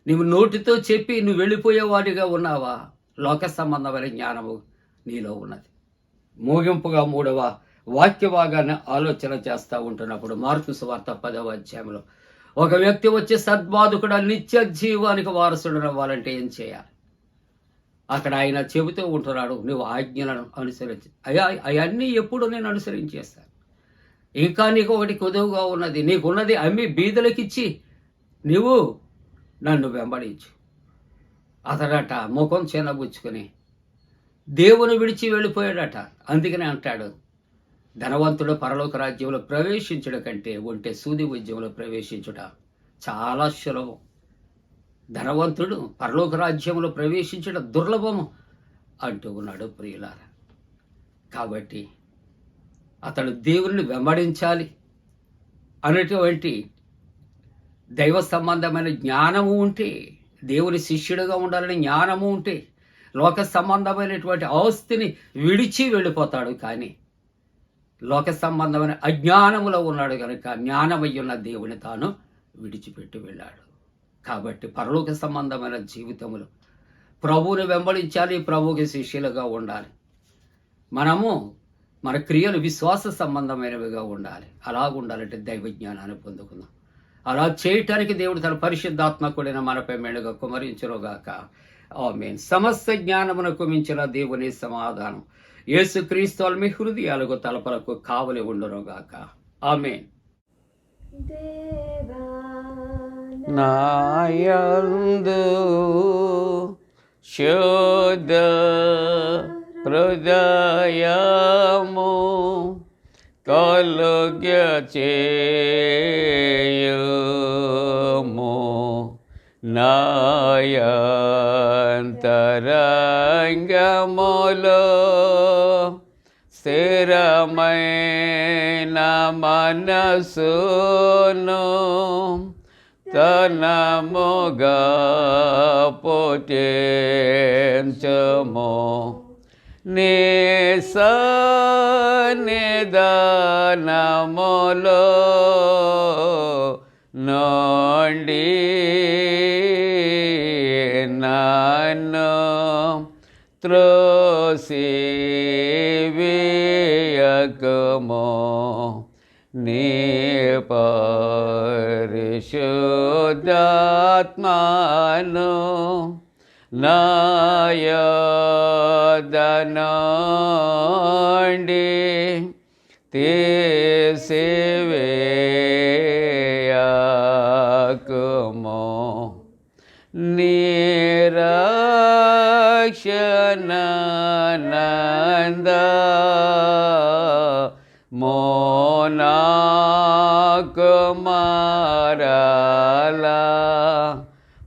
S1: నువ్వు నోటితో చెప్పి నువ్వు వెళ్ళిపోయేవాడిగా ఉన్నావా? లోక సంబంధమైన జ్ఞానము నీలో ఉన్నది. ముగింపుగా 3వ వాక్య భాగాన్ని ఆలోచన చేస్తూ ఉంటున్నప్పుడు మార్కు సువార్త 10వ అధ్యాయంలో ఒక వ్యక్తి వచ్చి సద్బాధకుడు నిత్య జీవానికి వారసుడు అవ్వాలంటే ఏం చేయాలి? అక్కడ ఆయన చెబుతూ ఉంటున్నాడు, నువ్వు ఆజ్ఞలను అనుసరించి. అవన్నీ ఎప్పుడు నేను అనుసరించేస్తాను. ఇంకా నీకు ఒకటి కొదువుగా ఉన్నది, నీకున్నది అమ్మి బీదలకిచ్చి నువ్వు నన్ను వెంబడించు. అతడట ముఖం చిన్నబుచ్చుకొని దేవుని విడిచి వెళ్ళిపోయాడట. అందుకనే అంటాడు, ధనవంతుడు పరలోక రాజ్యంలో ప్రవేశించడం కంటే ఒంటె సూది ఉద్యమంలో ప్రవేశించుట చాలా సులభం. ధనవంతుడు పరలోక రాజ్యంలో ప్రవేశించడం దుర్లభము అంటూ ఉన్నాడు ప్రియులారా. కాబట్టి అతడు దేవుని వెంబడించాలి అనేటువంటి దైవ సంబంధమైన జ్ఞానము ఉంటే, దేవుని శిష్యుడిగా ఉండాలని జ్ఞానము ఉంటే లోక సంబంధమైనటువంటి ఆస్తిని విడిచి వెళ్ళిపోతాడు. కానీ లోక సంబంధమైన అజ్ఞానములో ఉన్నాడు కనుక జ్ఞానమయ్యున్న దేవుని తాను విడిచిపెట్టి వెళ్ళాడు. కాబట్టి పరలోక సంబంధమైన జీవితములో ప్రభువుని వెంబడించాలి, ప్రభువుకి శిష్యులుగా ఉండాలి. మనము మన క్రియలు విశ్వాస సంబంధమైనవిగా ఉండాలి. అలాగ ఉండాలంటే దైవ జ్ఞానాన్ని పొందుకుందాం. అలా చేయటానికి దేవుడు తన పరిశుద్ధాత్మ కూడిన మనపై మెండుగా కుమరించునుగాక. ఆమేన్. సమస్త జ్ఞానమునకు మించిన దేవుని సమాధానం యేసుక్రీస్తు మీ హృదయాలకు తలపలకు కావలి ఉండునుగాక. ఆమేన్.
S2: దేవా
S1: నాయందు శుద్ధ హృదయము కలుగచేయుము, నాయంతరంగములో స్థిరమైన మనసును తనముగా పుట్టించుము, నీ సన్నిధానములో నుండి నన్ను త్రోసివేయకుము, నీ పరిశుద్ధాత్మను నా యొద్ద నుండి తీసివేయకుము, నిరక్షణానంద మోనాకు మారలా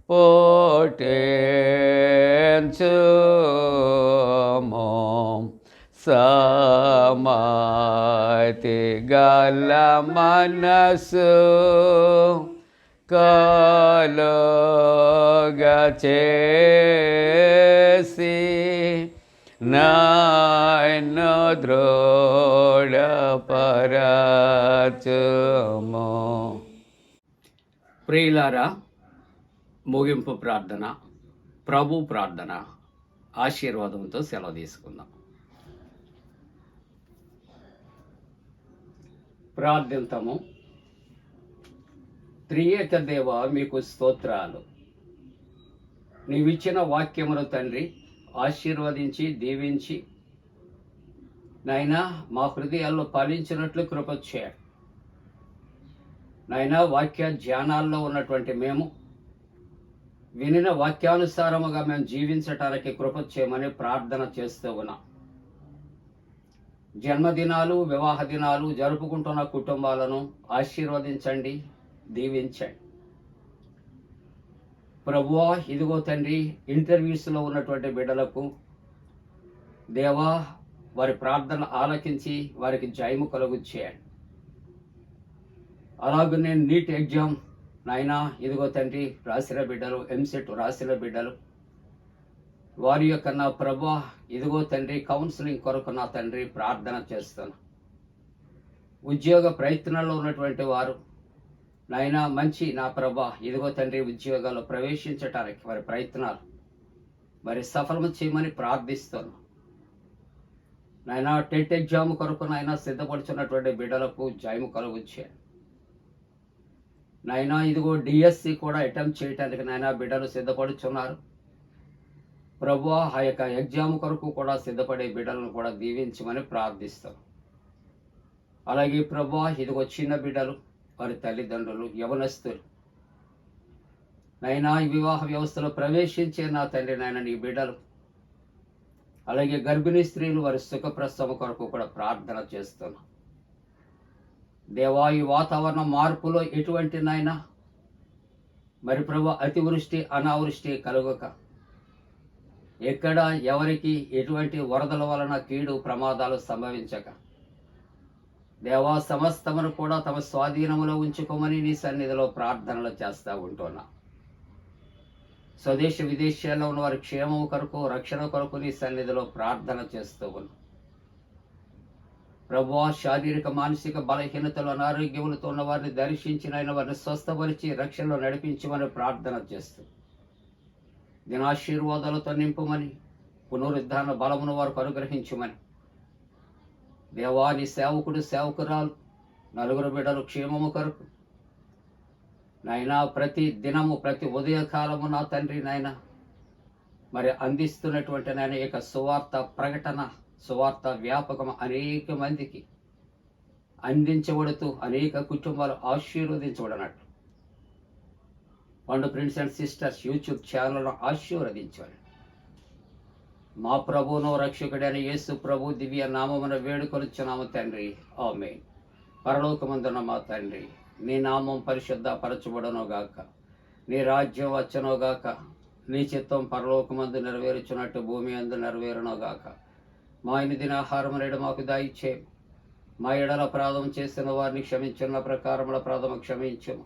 S1: పుట్టించుము, సమాధి గల మనసు కలుగ చేసి నన్ను దృఢపరచుము. ప్రియులారా, ముగింపు ప్రార్థన, ప్రభు ప్రార్థన ఆశీర్వాదంతో సెలవు తీసుకుందాం. ప్రార్థింతము. త్రియేక దేవ, మీకు స్తోత్రాలు. నీవిచ్చిన వాక్యమును తండ్రి ఆశీర్వదించి దీవించి నాయనా మా హృదయాల్లో పాలించినట్లు కృప చేయండి. నాయనా, వాక్య ధ్యానాల్లో ఉన్నటువంటి మేము వినిన వాక్యానుసారముగా మేము జీవించటానికి కృప చేయమని ప్రార్థన చేస్తూ ఉన్నాం. జన్మదినాలు, వివాహ దినాలు జరుపుకుంటున్న కుటుంబాలను ఆశీర్వదించండి, దీవించండి. ప్రభువా, ఇదిగో తండ్రి, ఇంటర్వ్యూస్లో ఉన్నటువంటి బిడ్డలకు దేవా వారి ప్రార్థన ఆలకించి వారికి జయము కలుగు చేయండి. అలాగే నీట్ ఎగ్జామ్ నాయనా, ఇదిగో తండ్రి, రాసిన బిడ్డలు, ఎంసెట్ రాసిన బిడ్డలు వారి యొక్క నా ప్రభువా, ఇదిగో తండ్రి, కౌన్సిలింగ్ కొరకు నా తండ్రి ప్రార్థన చేస్తాను. ఉద్యోగ ప్రయత్నాల్లో ఉన్నటువంటి వారు నాయనా మంచి నా ప్రభా, ఇదిగో తండ్రి, ఉద్యోగాల్లో ప్రవేశించటానికి వారి ప్రయత్నాలు మరి సఫలము చేయమని ప్రార్థిస్తాను. నాయనా, టెట్ ఎగ్జామ్ కొరకు నాయనా సిద్ధపడుచున్నటువంటి బిడ్డలకు జయము కలుగుచ్చే. నాయనా, ఇదిగో డిఎస్సి కూడా అటెంప్ట్ చేయటానికి నాయనా బిడ్డలు సిద్ధపడుచున్నారు. ప్రభువా, ఆ యొక్క ఎగ్జామ్ కొరకు కూడా సిద్ధపడే బిడ్డలను కూడా దీవించమని ప్రార్థిస్తాం. అలాగే ప్రభువా, ఇదిగో చిన్న బిడ్డలు, వారి తల్లిదండ్రులు, యవనస్తులు నైనా ఈ వివాహ వ్యవస్థలో ప్రవేశించే నా తండ్రి నాయన నీ బిడ్డలు, అలాగే గర్భిణీ స్త్రీలు వారి సుఖప్రసవ కొరకు కూడా ప్రార్థన చేస్తున్నాం. దేవా, ఈ వాతావరణ మార్పులో ఎటువంటి నాయనా మరి ప్రభు అతివృష్టి అనావృష్టి కలుగక, ఎక్కడ ఎవరికి ఎటువంటి వరదల వలన కీడు ప్రమాదాలు సంభవించక దేవా సమస్తమును కూడా తమ స్వాధీనములో ఉంచుకోమని నీ సన్నిధిలో ప్రార్థనలు చేస్తూ ఉంటున్నా. స్వదేశ విదేశాల్లో ఉన్న వారి క్షేమం కొరకు, రక్షణ కొరకు నీ సన్నిధిలో ప్రార్థన చేస్తూ ఉన్నా. ప్రభువా, శారీరక మానసిక బలహీనతలు అనారోగ్యములతో ఉన్న వారిని దర్శించిన వారిని స్వస్థపరిచి రక్షణలో నడిపించమని ప్రార్థన చేస్తూ దినాశీర్వాదాలతో నింపమని, పునరుద్ధారణ బలమును వారికి అనుగ్రహించమని దేవాని సేవకుడు సేవకురాలు నలుగురు బిడ్డలు క్షేమము కొరకు నాయనా ప్రతి దినము ప్రతి ఉదయకాలము నా తండ్రి నాయన మరి అందిస్తున్నటువంటి నాయన యొక్క సువార్త ప్రకటన సువార్త వ్యాపకం అనేక మందికి అందించబడుతూ అనేక కుటుంబాలు ఆశీర్వదించబడినట్టు పండు ఫ్రెండ్స్ అండ్ సిస్టర్స్ యూట్యూబ్ ఛానల్ను ఆశీర్వదించాలి. మా ప్రభువును రక్షకుడైన యేసు ప్రభు దివ్య నామమున వేడుకొలుచున్నాము తండ్రి, ఆమేన్. పరలోకమందున్న మా తండ్రి, నీ నామం పరిశుద్ధ పరచబడనుగాక, నీ రాజ్యం వచ్చనుగాక, నీ చిత్తం పరలోకమందు నెరవేర్చున్నట్టు భూమి అందు నెరవేరునుగాక. మా దిన ఆహారం నేడు మాకు దయచేయం, మా ఎడల అపరాధం చేసిన వారిని క్షమించిన ప్రకారముల అపరాధము క్షమించము,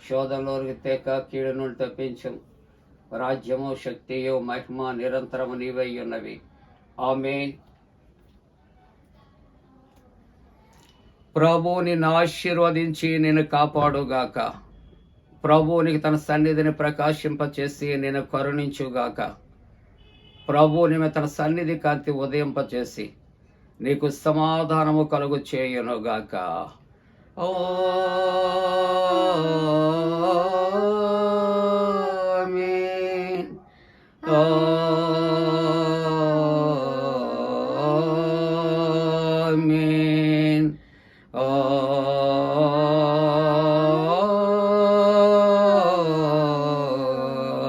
S1: శోధనలోనికి తేక కీడు నుండి తప్పించము. రాజ్యము శక్తియు మహిమ నిరంతరము నీవై ఉన్నవి, ఆమేన్. ప్రభువు నిన్ను ఆశీర్వదించి నేను కాపాడుగాక. ప్రభువు నీకు తన సన్నిధిని ప్రకాశింపచేసి నేను కరుణించుగాక. ప్రభువు నీవు తన సన్నిధి కాంతి ఉదయింపచేసి నీకు సమాధానము కలుగు చేయునుగాక. ఆమేన్. ఆమేన్.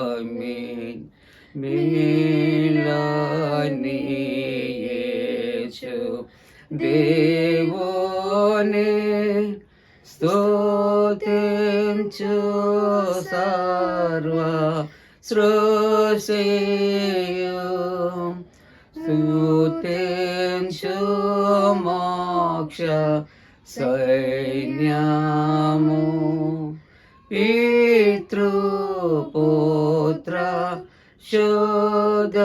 S1: ఆమేన్. మేలాని యేసు దేవుని స్తుతించు సర్వ సృష్టియు, స్తుతించు మోక్ష సైన్యము, పితృపుత్ర శుద్ధాత్మ